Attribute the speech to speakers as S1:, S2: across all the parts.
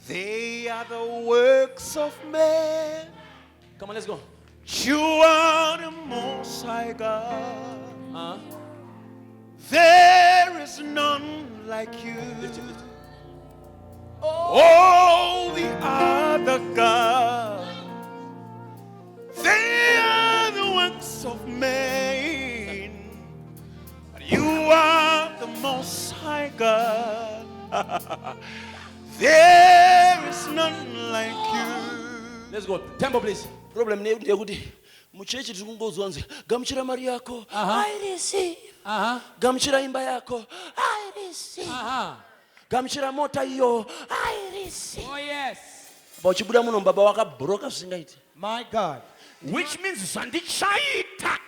S1: They are the works of man.
S2: Come on, let's go.
S1: You are the Most High God. There is none like you.
S2: Lift it, lift it.
S1: All the other gods, they are the works of man. But you are the Most High God. There is none like you.
S2: Let's go. Tempo, please. Problem ni kuti muchechi tikungozwanze gamuchira mari yako I receive. Gamuchira imba yako I receive. Gamuchira mota iyo I receive.
S3: Oh yes.
S2: Bachibuda muno baba wakabroka zvingaiti.
S3: My God.
S1: Which means zandichaita.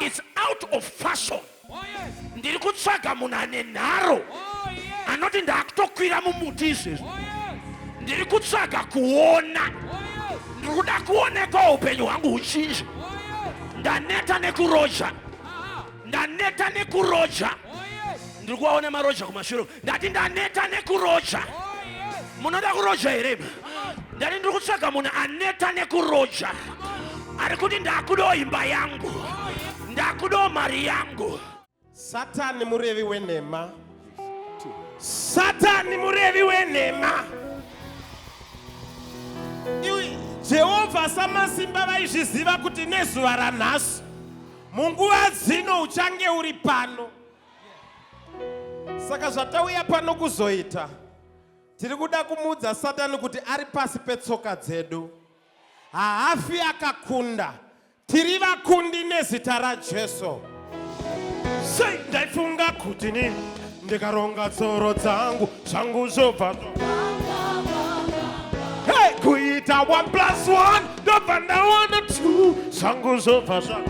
S1: It's out of fashion.
S3: Oh yes.
S1: Ndiri kutsvaga munhu ane nharo.
S3: Oh yes.
S1: Anoti ndakutokwira mumuti izvezvi.
S3: Oh yes.
S1: Ndiri kutsvaga kuona.
S3: Oh yes.
S1: Ndiri kuda kuoneka upenyu hwangu huchinji.
S3: Oh yes.
S1: Ndaneta nekuroja. Ndaneta nekuroja.
S3: Oh yes.
S1: Ndiri kuwaona maroja kumashure. Ndati ndaneta nekuroja.
S3: Oh yes.
S1: Munoda kuroja here? Ndati ndiri kutsvaga munhu aneta nekuroja. Ari kuti ndakudawo imba yangu. Ndakudawo mari yangu.
S4: Satani murevi wenhema. Satani murevi wenhema. Jehovha samasimba vaizviziva kuti nezuva ranhasi munguva dzino uchange uri pano. Saka zvatauya pano kuzoita, tiri kuda kumudza Satani kuti ari pasi petsoka dzedu. Haafi akakunda. Tiri vakundi nezita raJesu. Sei ndaifunga kuti ni ndikaronga tsoro dzangu zvangu zvobva. Hey, kuita 1+1 ndobva ndaona 2 zvangu zvobva zva.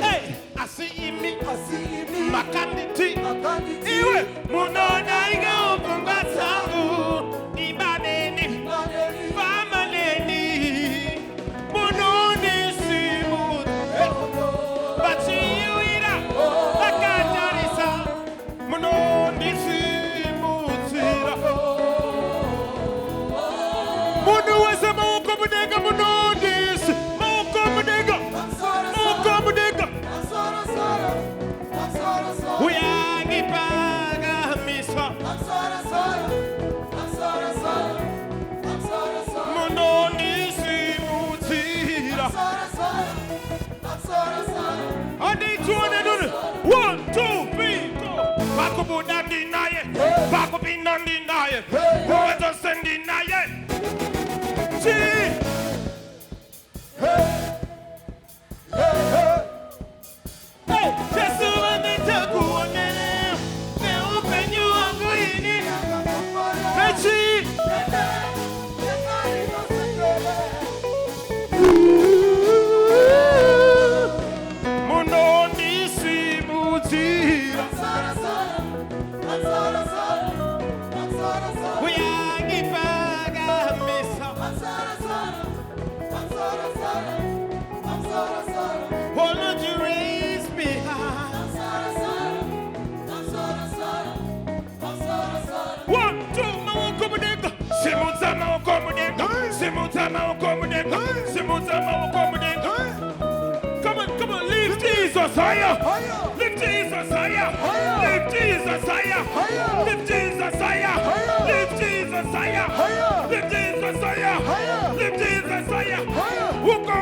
S4: Hey, asi imi makanditi iwe munoona inga upfungwa dzangu ibaneni vamaneni munonisimudzira vachiwira vakatarisa munonisimudzira munhu wese maoko mudenga munondisi maoko mudenga uyangipakamisa munondisimudzira anditione nuni 1 2 3 go vakubuda ndinaye vakupinda ndinaye uwezose ndinaye Jesu anditakuonene neupenyu wangu ini mechi munondisimudzira uyangipakamisa oh Lord, you raise me high. 1 2 maoko mudenga simudza maoko mudenga simudza maoko mudenga simudza maoko mudenga. Come on, lift Jesus higher. Lift Jesus higher. Lift Jesus higher. Lift Jesus higher. Lift Jesus higher. Lift Jesus higher. Lift Jesus higher. Who go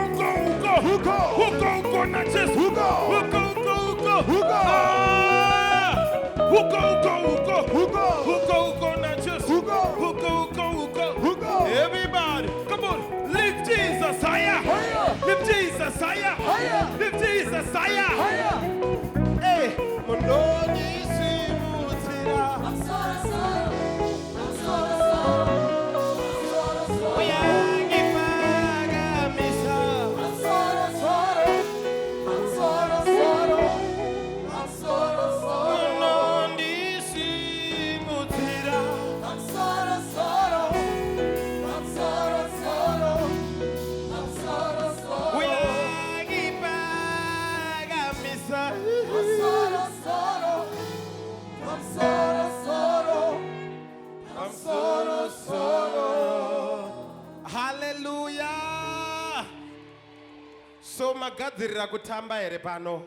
S4: na Jesus. Who go. Na Jesus. Who go. Everybody, come on, lift Jesus higher. Lift Jesus higher. Lift Jesus higher. Hey, munondisimudzira. Uyangipakamisa. Munondisimudzira. Uyangipakamisa. So magadzirira kutamba here pano.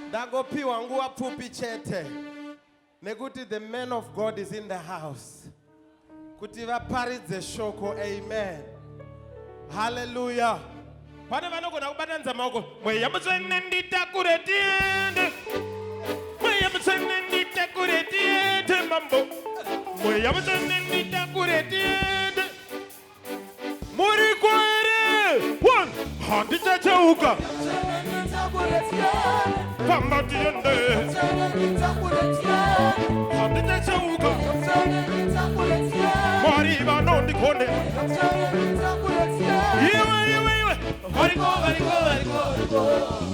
S4: Ndagopiwa nguva pfupi chete. Nekuti the man of God is in the house. Kuti vaparidze shoko, amen. Hallelujah. Pane vanogona kubatanidza maoko. Mweya mutsvene nditakure tiende. Mweya mutsvene nditakure tiende mambo. Mweya mutsvene nditakure tiende. Muri kwere. One. Handichacheuka. Pamba tiende. Handichacheuka. Mwari vanondikone. Iwe. Variko.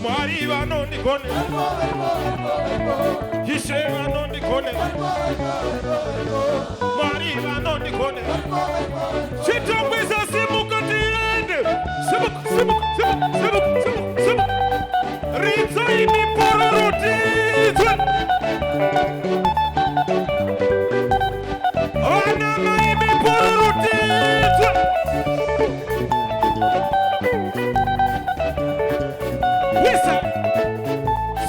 S4: Mwari vanondikone. Ishe vanondikone. Mwari vanondikone. Chitungwiza simuka tiende. Simuka. Ritsa imipororotizwe. Anama imipororotizwe. Listen.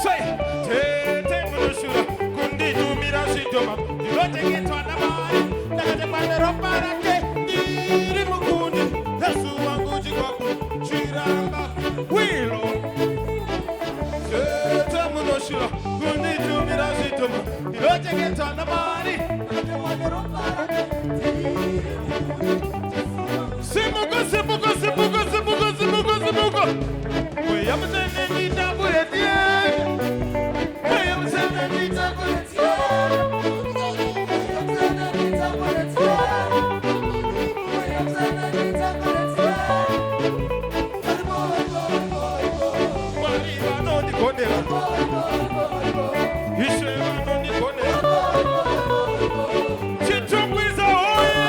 S4: Say, tete munoshura kundi tumira shitoma. Ndilotengetwa namari. Ndakate panero parake. Ndiri mukundi. Yesu wangu chikwaku. Chiramba. Wilo. Tete munoshura kundi tumira shitoma. Ndilotengetwa namari. Simuka. Mweya mutsvene nditakure tiende. Mweya mutsvene nditakure tiende. Mwari vanondikondera. Ishe vanondikondera. Chitungwiza hoye.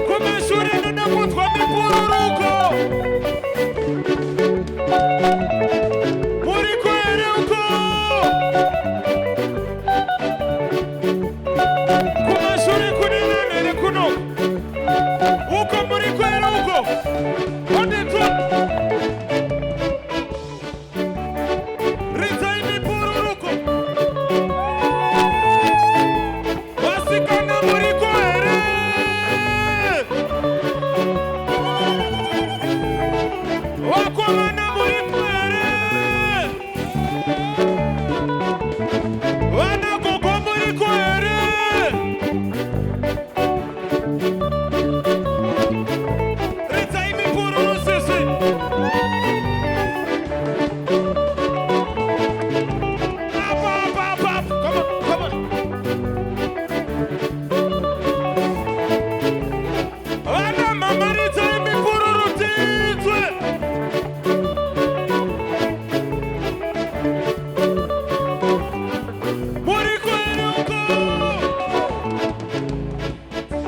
S4: Kumeshure ninakudzwa mipururuko. Muri kwere uko. Kumeshure kuninanere kuno. Uko muri kwere uko. Ondetwa. Rizai mipururuko. Wasikana muri kwere. Wakomana muri kwere. Vanagogo muri kwere. Ritsai mipururu sisi. Up. Come on. Vana mama ritsai mipururu titswe. Muri kwere uko.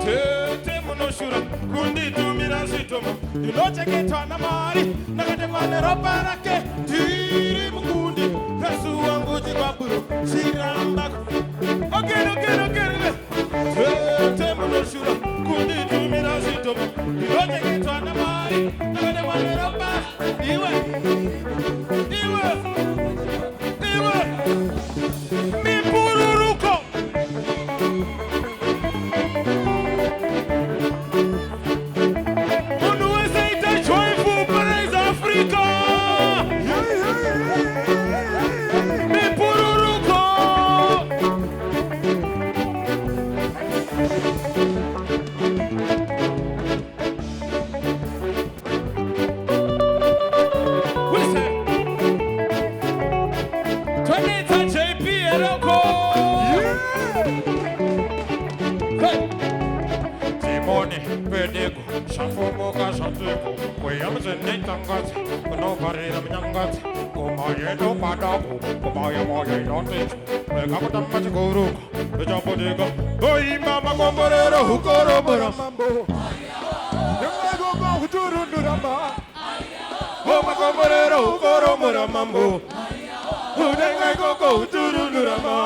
S4: Tete munoshura kunditumira zvitoma. Ndinochengetwa namari. Ndakatekwa neropa rake. Ndiri mukundi. Yesu wangu chikwaburo. Chiramba. Okay. Tete munoshura kunditumira zvitoma. Ndinochengetwa namari. Ndakatekwa neropa. Iwe. Mipururuko. Munhu wese ita joyful praise Africa. Mipururuko. Listen. Toneta JP Eroko. Timoni, Pedego, Shafomoka, Shantiko, Williams and Natangats, Novarina Mangats, Omayedo Padago, Omaya, don't it? Welcome to Guru, the Japodigo, Oi Mama Gomborero, who go over a mambo. You go to Runduramba. Mama Gomborero, who go over a mambo. Who then I go to Runduramba.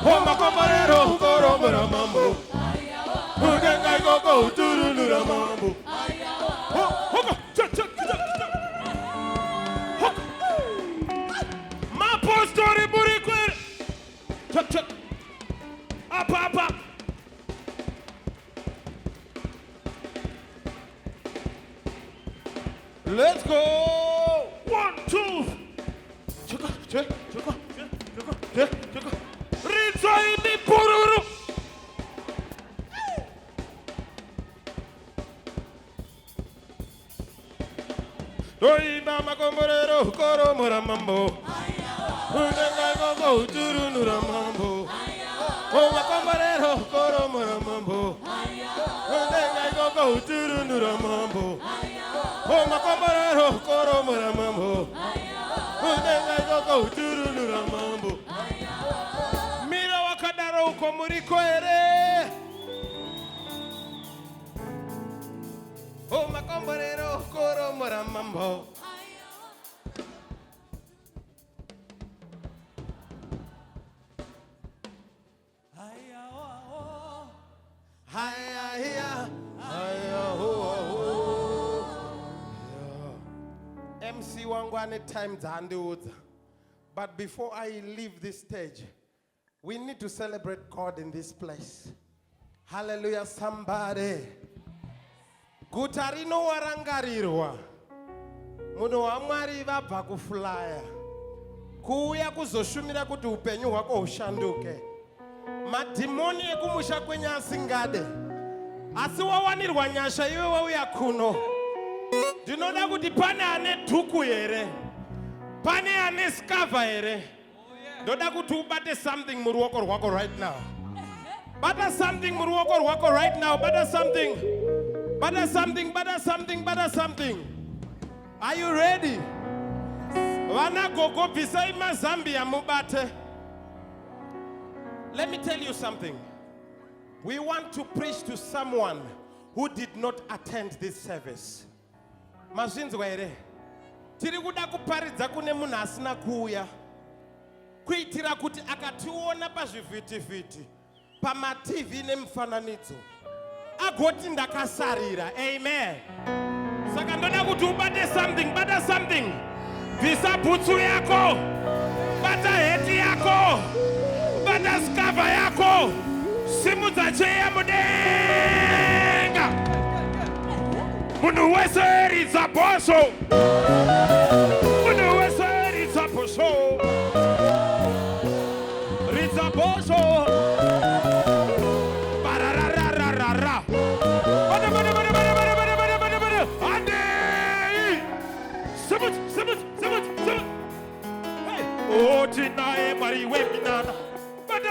S4: Oh, Macombarero, Coro Muramambo. Udenga Gogo, Turunura Mambo. Oh, Ma postori Burikwe. Chuck. Up. Let's go. 1, 2. Check. Rinsa ini pururu. Doi mama komborero koro muramambo. Udenga gogo turunura mambo. Oh makomborero koro muramambo. Udenga gogo turunura mambo. Oh makomborero koro muramambo. Udenga gogo turunura mambo. Mira wakadaro komuriko ere. Oh makomborero koro muramambo. MC wangu ane time zanduza. But before I leave this stage, we need to celebrate God in this place. Hallelujah, somebody. Gutarino warangarirwa. Muno wa Mwari vabva kufulaya. Kuuya kuzoshumira kuti upenyu hwako hushanduke. Madhimoni ekumusha kwenya asingade. Asi wawanirwa nyasha iwe wauya kuno. Ndinoda kuti pane ane dhuku here. Pane ane skava here. Ndoda kuti ubate something muruoko rwako right now. Bata something muruoko rwako right now. Bata something. Are you ready? Vana gogo pisai mazambia mubate. Let me tell you something. We want to preach to someone who did not attend this service. Mazvinzwa here. Tiri kuda kuparidza kune munhu asina kuuya. Kuitira kuti akationa pazvivhiti-vhiti, pama-TV nemufananidzo, agoti ndakasarira. Amen. Saka ndoda kuti ubate something. Bvisa bhutsu yako. Bata heti yako. Bata skava yako. Simudza cheya mudenga. Munhu wese ridza bhosvo. Munhu wese ridza bhosvo. Ridza bhosvo. Barararararara. Bada. Ande. Simut. Hey. Oh, tinae mari weminana. Bada.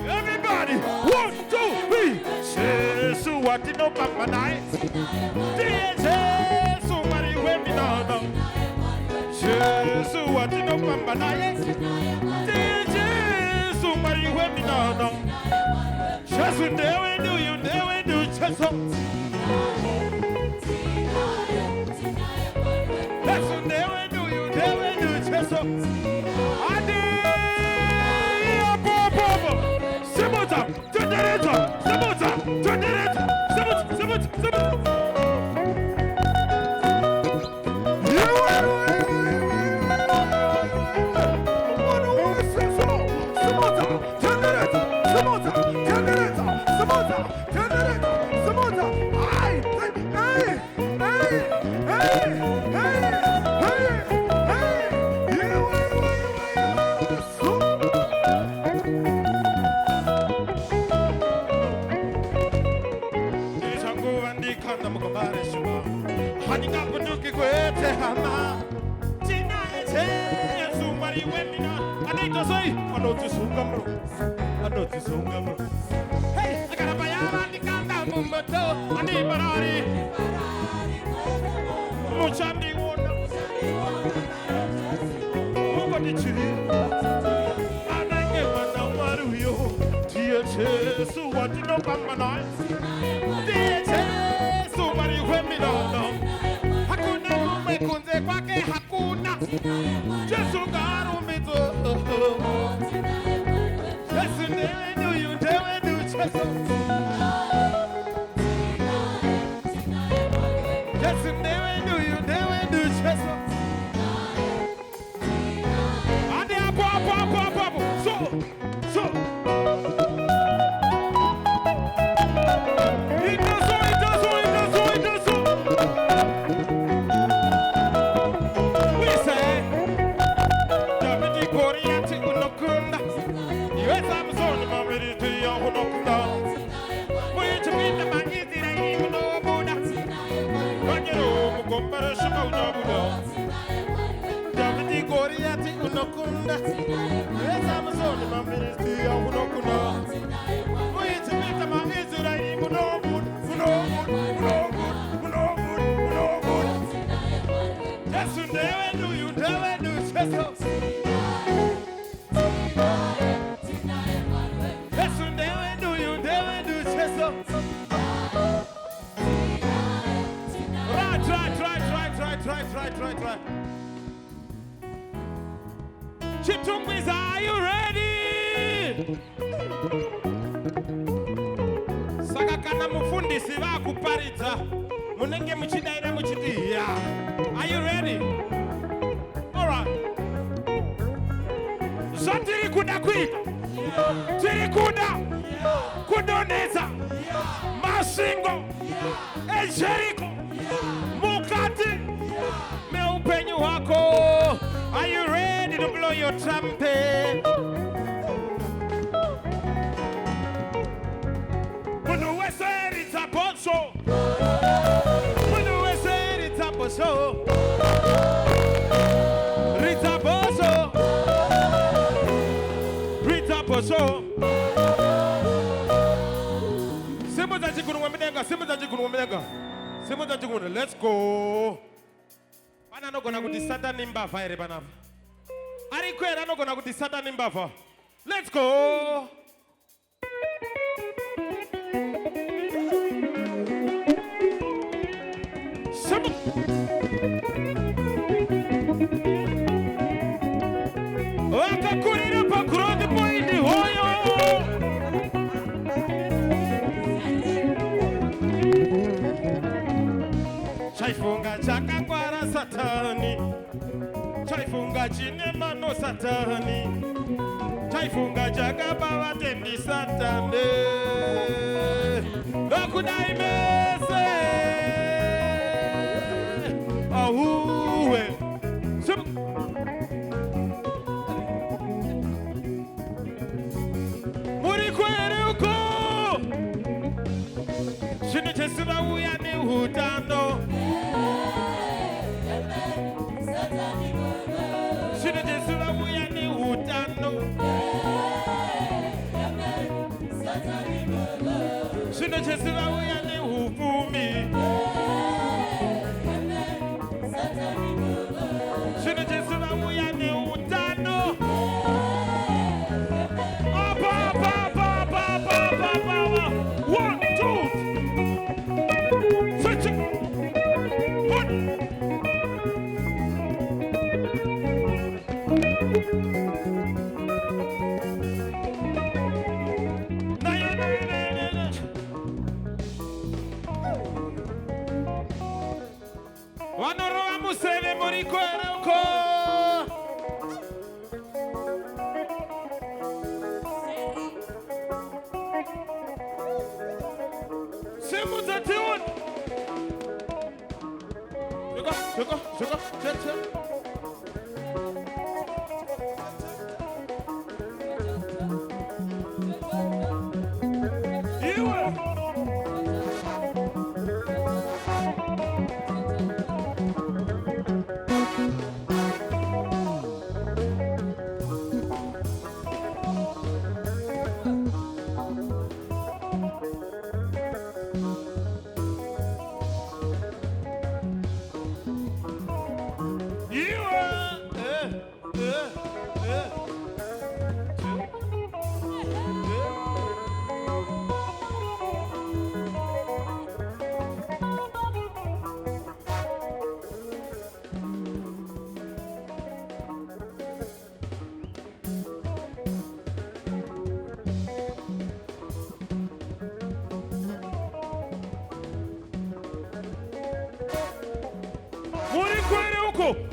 S4: Everybody, 1, 2, 3. Jesus, what you know about my night? Jesus, somebody wait me now. Jesus, what you know about my night? Jesus, somebody wait me now. Jesus, never do Jesus. That's never do Jesus. I did. Hey, I got a bayana, the kanda mumbato, and the barari. Muchandi wona. Mukoti chiri. Anange mana maruyo. Jesus, what you know about my life? Jesus, somebody went me down. Hakuna mekunze kwake hakuna. Jesu garu mito. Right. Chitungwiza, are you ready? Saka kana mufundisi vakuparidza munenge muchidaira muchiti ya. Are you ready? All right. Zvatiri kuda kuita. Tiri kuda kudonedza masingo eJeriko mukati meupenyu hwako. Are you ready to blow your trumpet? Munhu wese ritsaboso. Munhu wese ritsaboso. Ritsaboso. Ritsaboso. Simuza chikunu wamenenga. Simuza chikunu wamenenga. Simuza chikunu. Let's go. Pana anogona kuti Satani mbavha ere panapa. Ariko ere anogona kuti Satani mbavha. Let's go. Wakakurira pakurodi poindi hoyo. Chaifunga chakangwara Satani. Chaifunga chine mano Satani. Chaifunga chakabava tendi Satani. Dokudai mese. Ahuwe. Muri kwere uko. Shini chesiva uya ni hutano. Shini chesiva uya ni hutano. Shini chesiva uya ni huvumi. Shini chesiva uya ni hutano. One, two, switch it. One. Wanoroa musele moriko erauko. Simuza tiun. Suka, chet.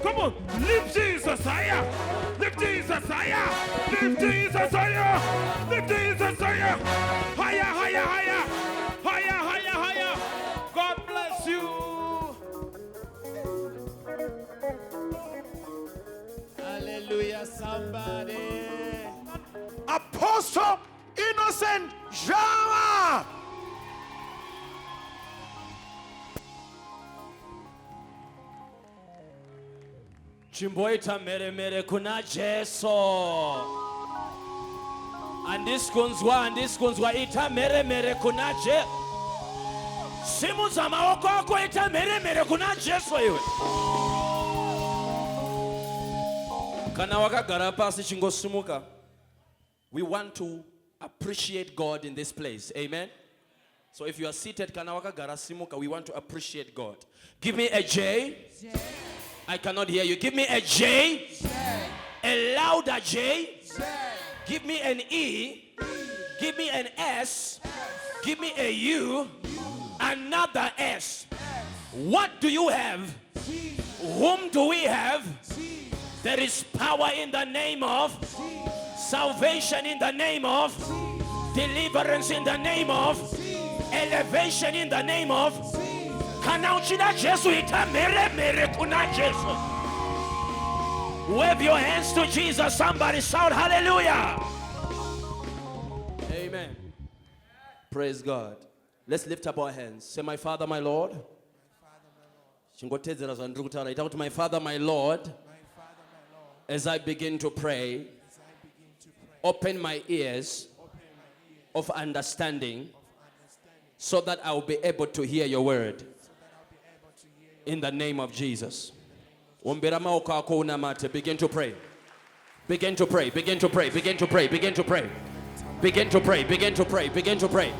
S4: Come on, lift Jesus higher. Lift Jesus higher. Lift Jesus higher. Lift Jesus higher. Higher, higher, higher. Higher, higher, higher. God bless you.
S1: Hallelujah, somebody.
S2: Apostle Innocent Jama.
S1: Chimboita mere mere kuna Jesu. Andiskunzwa ita mere mere kuna Jesu. Simu za maoko ako ita mere mere kuna Jesu iwe. Kana wakagara pasi chingosumuka. We want to appreciate God in this place. Amen. So if you are seated, kana wakagara simuka, we want to appreciate God. Give me a J.
S3: J.
S1: I cannot hear you. Give me a J.
S3: J.
S1: A louder J.
S3: J.
S1: Give me an E. Give me an S. Give me a U. Another S. What do you have? Whom do we have? There is power in the name of. Salvation in the name of. Deliverance in the name of. Elevation in the name of. Kanauchida Jesu ita mere mere kuna Jesu. Wave your hands to Jesus. Somebody shout hallelujah. Amen. Praise God. Let's lift up our hands. Say, my Father, my Lord. My Father, my Lord. As I begin to pray, open my ears of understanding so that I will be able to hear your word. In the name of Jesus. Begin to pray. Begin to pray. Begin to pray. Begin to pray. Begin to pray. Begin to pray. Begin to pray. Begin to pray.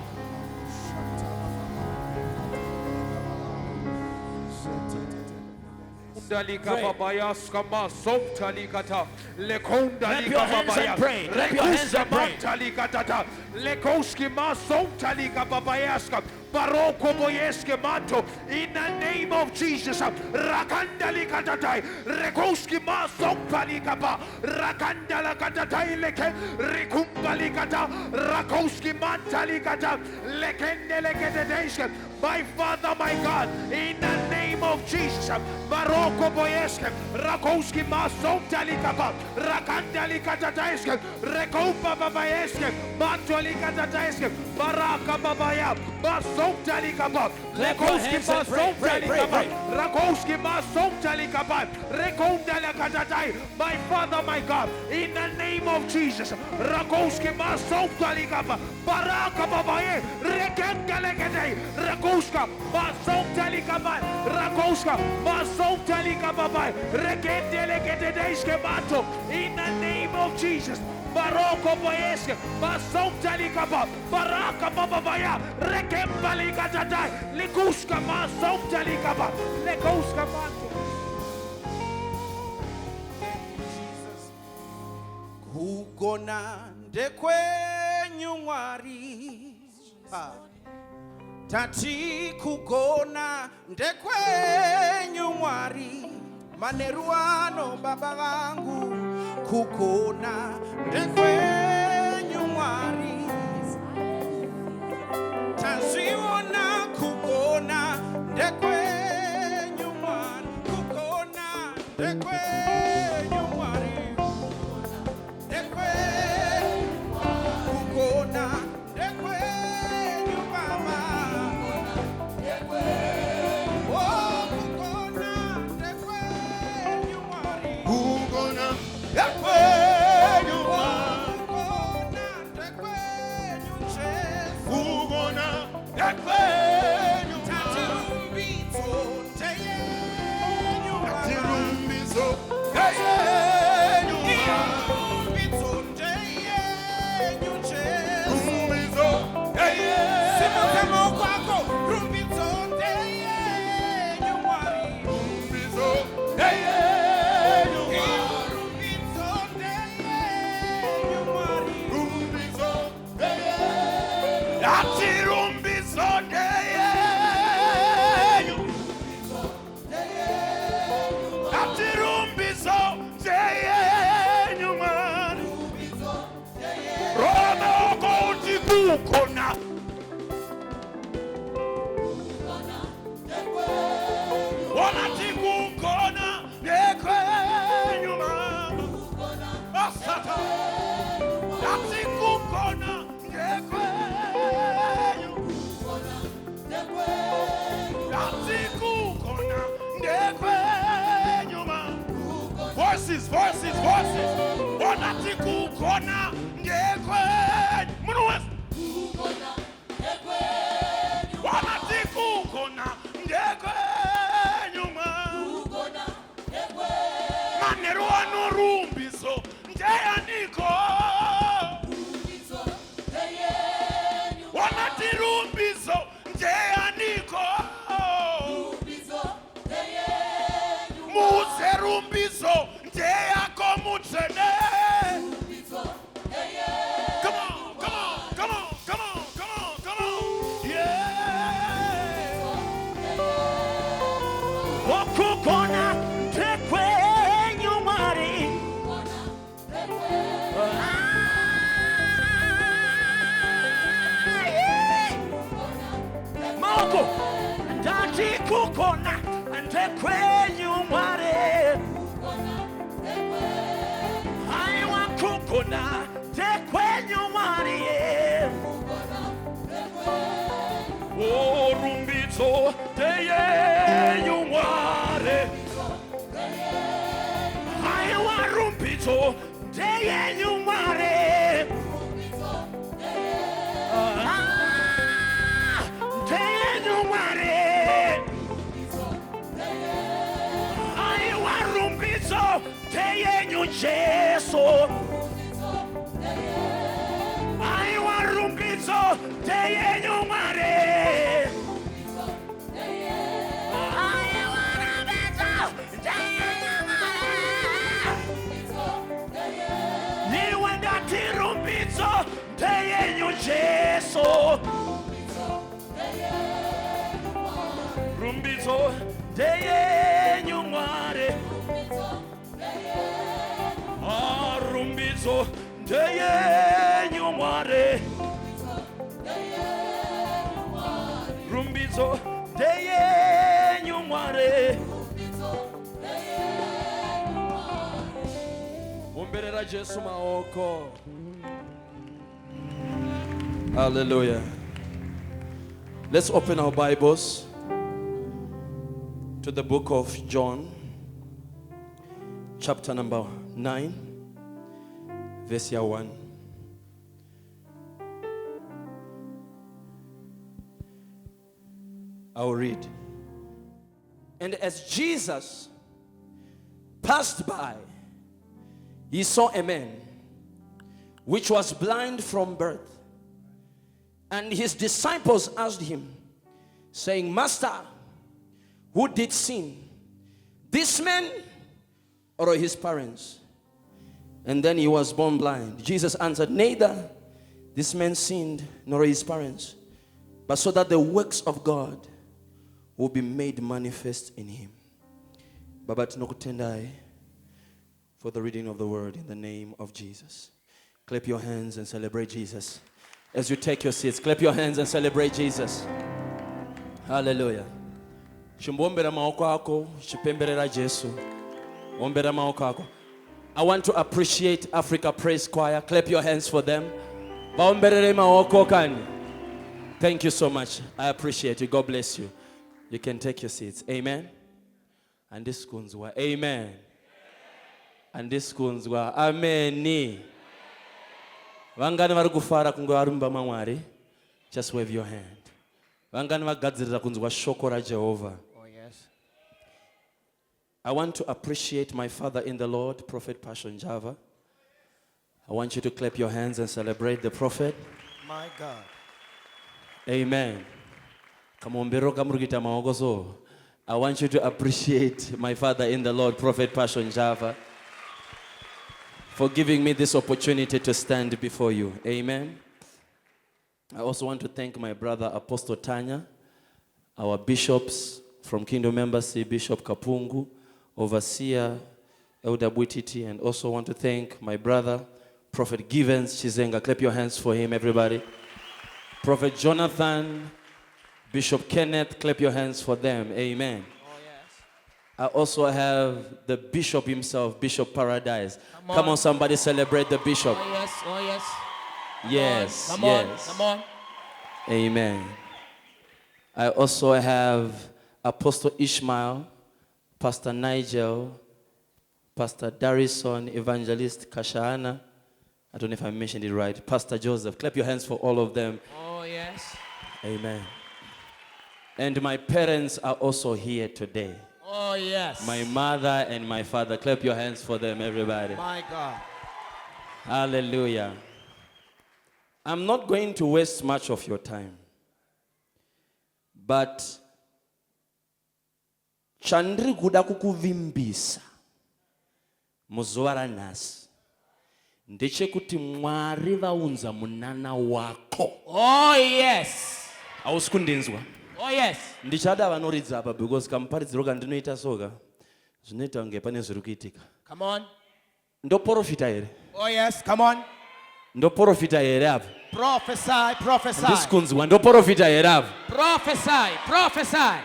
S4: Dalika babayas kama somtalikata lekonda lika
S1: babaya. Clap your hands and pray.
S4: Talikata lekoski ma somtalika babayaska baroko boyeske manto in the name of Jesus. Rakanda likatatai rekoski ma sompalika ba rakanda lakatatai leke rikumba likata rakoski mantalikata lekende leketedeske. My Father, my God, in the name of Jesus, Baroko Boyeske, Rakowski Masom Talikaba, Rakandali Katataeske, Rekopa Babaeske, Mantoli Katataeske, Baraka Babaya, Masom Talikaba, Lekowski Masom Talikaba, Rakowski Masom Talikaba, Rekondala Katatai, my Father, my God, in the name of Jesus, Rakowski Masom Talikaba, Baraka Babaye, Rekendalekate, Rakoska, Masom Talikaba, Rakoska, Masom Talikaba, Rekendelekate Mato, in the name of Jesus. Baroko Boyeske, Masom Talikaba, Baraka Babaya, Rekembalikata, Likuska, Masom Talikaba, Lekuska Mato.
S2: Kugona ndekwe nyumwari tati kugona ndekwe nyumwari maneruano baba wangu kugona ndekwe nyumwari taziona kugona ndekwe nyumwari kugona ndekwe
S4: wanati kukona ndekwenyu mama asata nati kukona ndekwenyu nati kukona ndekwenyu mama voices wanati kukona ndekwenyu munu west wanati kukona ndekwenyu manero anorumbiso ndeyaniko wanati rumbiso ndeyaniko muze rumbiso ndeyako mutsene. Come on. Yeah. Wakukona tekwenyu mari. Moko ndati kukona tekwenyu mari. I want kukona tekwenyu mari. Oh, rumbito teye nyumare. I want rumbito teye nyumare. Teye nyumare. I want rumbito teye nyujeso. I want rumbito teye nyumare. Jesu Rumbizo Deye Nyumare Rumbizo Deye Nyumare Rumbizo Deye Nyumare Umberera Jesu maoko. Hallelujah. Let's open our Bibles to the book of John, chapter number 9, verse 1. I'll read. And as Jesus passed by, he saw a man which was blind from birth. And his disciples asked him, saying, Master, who did sin, this man or his parents? And then he was born blind. Jesus answered, neither this man sinned nor his parents, but so that the works of God will be made manifest in him. Baba tunakutendai for the reading of the word in the name of Jesus. Clap your hands and celebrate Jesus. As you take your seats, clap your hands and celebrate Jesus. Hallelujah. Shimbombera maoko ako, shipemberera Jesu. Ombera maoko ako. I want to appreciate Africa Praise Choir. Clap your hands for them. Baomberere maoko kani. Thank you so much. I appreciate you. God bless you. You can take your seats. Amen. And this kunzwa. Amen. And this kunzwa. Amen. Vangani vari kufara kunge varumba mamwari. Just wave your hand. Vangani vagadzirira kunzwa shoko raJehovha.
S3: Oh yes.
S4: I want to appreciate my father in the Lord, Prophet Passion Java. I want you to clap your hands and celebrate the prophet.
S2: My God.
S4: Amen. I want you to appreciate my father in the Lord, Prophet Passion Java, for giving me this opportunity to stand before you. Amen. I also want to thank my brother Apostle Tanya, our bishops from Kingdom Embassy, Bishop Kapungu, Overseer Elder Bwititi, and also want to thank my brother Prophet Givens Chizenga. Clap your hands for him, everybody. Prophet Jonathan, Bishop Kenneth, clap your hands for them. Amen.
S3: Oh yes.
S2: I also have the bishop himself, Bishop Paradise. Come on, somebody celebrate the bishop.
S3: Oh, yes. Oh, yes.
S2: Yes,
S3: Come
S2: yes.
S3: on. Come on.
S2: Amen. I also have Apostle Ishmael, Pastor Nigel, Pastor Darrison, Evangelist Kashana. I don't know if I mentioned it right. Pastor Joseph. Clap your hands for all of them.
S3: Oh, yes.
S2: Amen. And my parents are also here today.
S3: Oh, yes.
S2: My mother and my father. Clap your hands for them, everybody.
S3: My God.
S2: Hallelujah. I'm not going to waste much of your time. But chandri kuda kukuvimbisa muzuva ranhasi ndechekuti Mwari vaunza munana wako.
S3: Oh, yes.
S2: Hausi kundinzwa?
S3: Oh, yes.
S2: Ndichada vanoridza apa because kamuparidziro kandinoita soka zvinoita kunge pane zviri kuitika.
S3: Come on.
S2: Ndoprofita here?
S3: Oh, yes. Come on.
S2: Ndoprofita here apa?
S3: Prophesy. Prophesy.
S2: Handisi kunzwa. Ndoprofita here apa?
S3: Prophesy. Prophesy.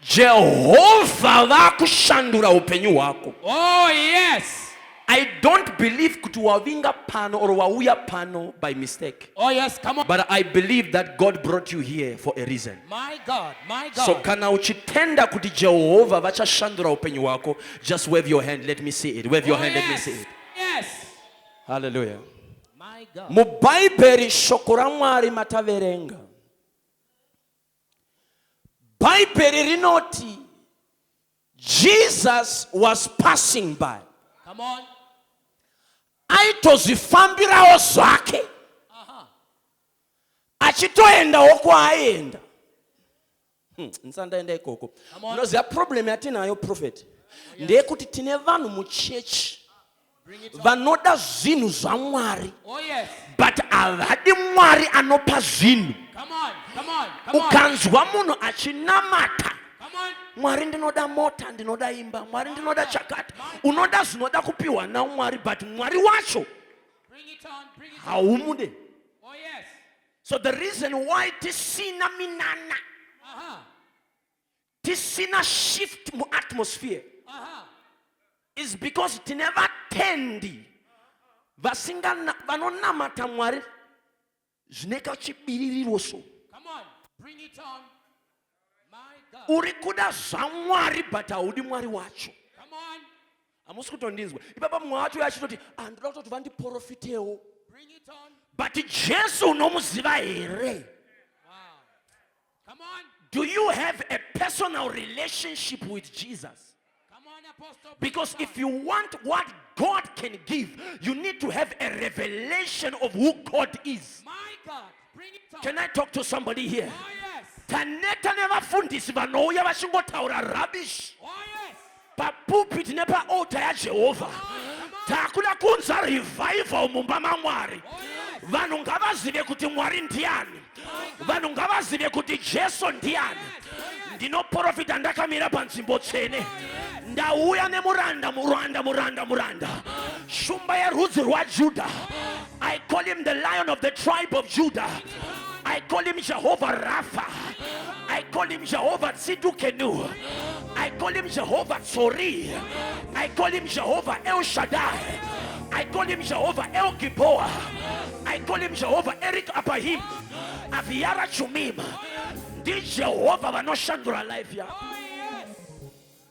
S2: Jehovah vakushandura upenyu hwako.
S3: Oh, yes.
S2: I don't believe kuti wavinga pano or wauya pano by mistake.
S3: Oh, yes. Come on.
S2: But I believe that God brought you here for a reason.
S3: My God. My God.
S2: So kana uchitenda kuti Jehovah vachashandura upenyu hwako, just wave your hand, let me see it. Wave your hand, let me see it.
S3: Yes.
S2: Hallelujah.
S3: My God.
S2: Mubhaibheri shoko raMwari mataverenga. Bhaibheri rinoti Jesus was passing by.
S3: Come on.
S2: Aitozvifambirawo zvake achitoendawo kwaaenda. Ndisandaenda ikoko. Munoziva problem yatinayo prophet ndeyekuti tine vanhu muchechi vanoda zvinhu zvaMwari.
S3: Oh, yes.
S2: But havadi Mwari anopa zvinhu.
S3: Come on. Come on. Come on.
S2: Ukanzwa munhu achinamata
S3: Come on.
S2: Mwari ndinoda mota, ndinoda imba, Mwari ndinoda chakati, unoda zvinoda kupiwa naMwari, but Mwari wacho
S3: Bring it on. Bring it on.
S2: haumude.
S3: Oh, yes.
S2: So the reason why tisina minana, tisina shift mu atmosphere is because tineva tendi vanonamata Mwari zvineka chibiririroso.
S3: Come on. Bring it on. My God.
S2: Uri kuda zvaMwari but haudi Mwari wacho.
S3: Come on.
S2: Hamusi kutondinzwa. Ipapa mumwe wacho yachitoti ndoda kutoti vandiprofitewo.
S3: Bring it on.
S2: But Jesu unomuziva here?
S3: Wow. Come on.
S2: Do you have a personal relationship with Jesus?
S3: Come on, Apostle.
S2: Because if you want what God can give, you need to have a revelation of who God is.
S3: My God. Bring it on.
S2: Can I talk to somebody here?
S3: Oh, yes.
S2: Taneta nevafundisi vanouya vachingotaura rubbish
S3: Oh, yes.
S2: papulpit nepaaltar yaJehovha. Takuda kunza revival mumba maMwari. Vanhu ngavazive kuti Mwari ndiani. Vanhu ngavazive kuti Jesu ndiani. Ndinoprofita ndakamira panzvimbo tsvene. Ndauya nemuranda. Shumba yerudzi rwaJudha. I call him the Lion of the tribe of Judah. I call him Jehovah Rapha. I call him Jehovah Tzidukenu. I call him Jehovah Tsori. I call him Jehovah El Shaddai. I call him Jehovah El Gibboah. I call him Jehovah Eric Apahim. Aviara Chumim. Ndi Jehovah vanoshandura life ya.
S3: Oh, yes.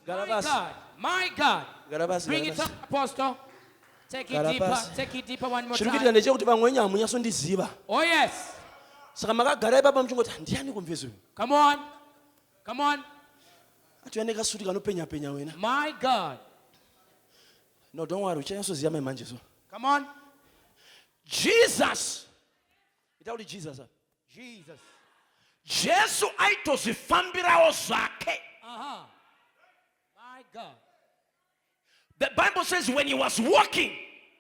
S3: My
S2: Garabas.
S3: God. My God.
S2: Garabas.
S3: Bring it up, Apostle. Take it
S2: Garabas.
S3: deeper. Take it deeper one more
S2: Chirikuitira
S3: time.
S2: ndechekuti vamweni hamunyasondiziva.
S3: Oh, yes.
S2: Saka makagara ipapa muchingoti ndiani kumvezo.
S3: Come on. Come on.
S2: Ati uya nekasuti kanopenya penya wena.
S3: My God.
S2: No, don't worry, uchanyasoziva manje so.
S3: Come on.
S2: Jesus. Itauri Jesus.
S3: Jesus.
S2: Jesu aitozvifambirawo zvake.
S3: My God.
S2: The Bible says when he was walking,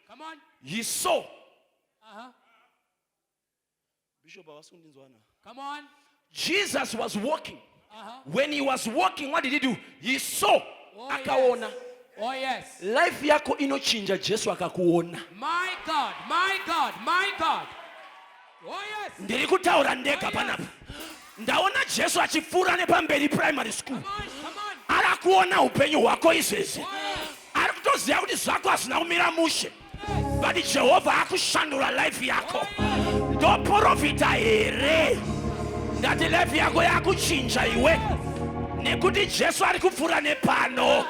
S3: Come on.
S2: he saw. Bishop Awasundinzwana.
S3: Come on.
S2: Jesus was walking. When he was walking, what did he do? He saw.
S3: Oh,
S2: Akaona.
S3: yes. Oh, yes.
S2: Life yako inochinja Jesu akakuona.
S3: My God. My God. My God. Oh, yes.
S2: Ndiri kutaura ndega panapa. Ndaona Jesu achipfuura nepamberi primary school.
S3: Come on. Come on.
S1: akuona upenyu hwako izvezi ari kutoziva kuti zvako hazvina kumira mushe but Jehovah akushandura life yako. Ndoprofita here ndati life yako yakuchinja iwe nekuti Jesu ari kupfuura nepano.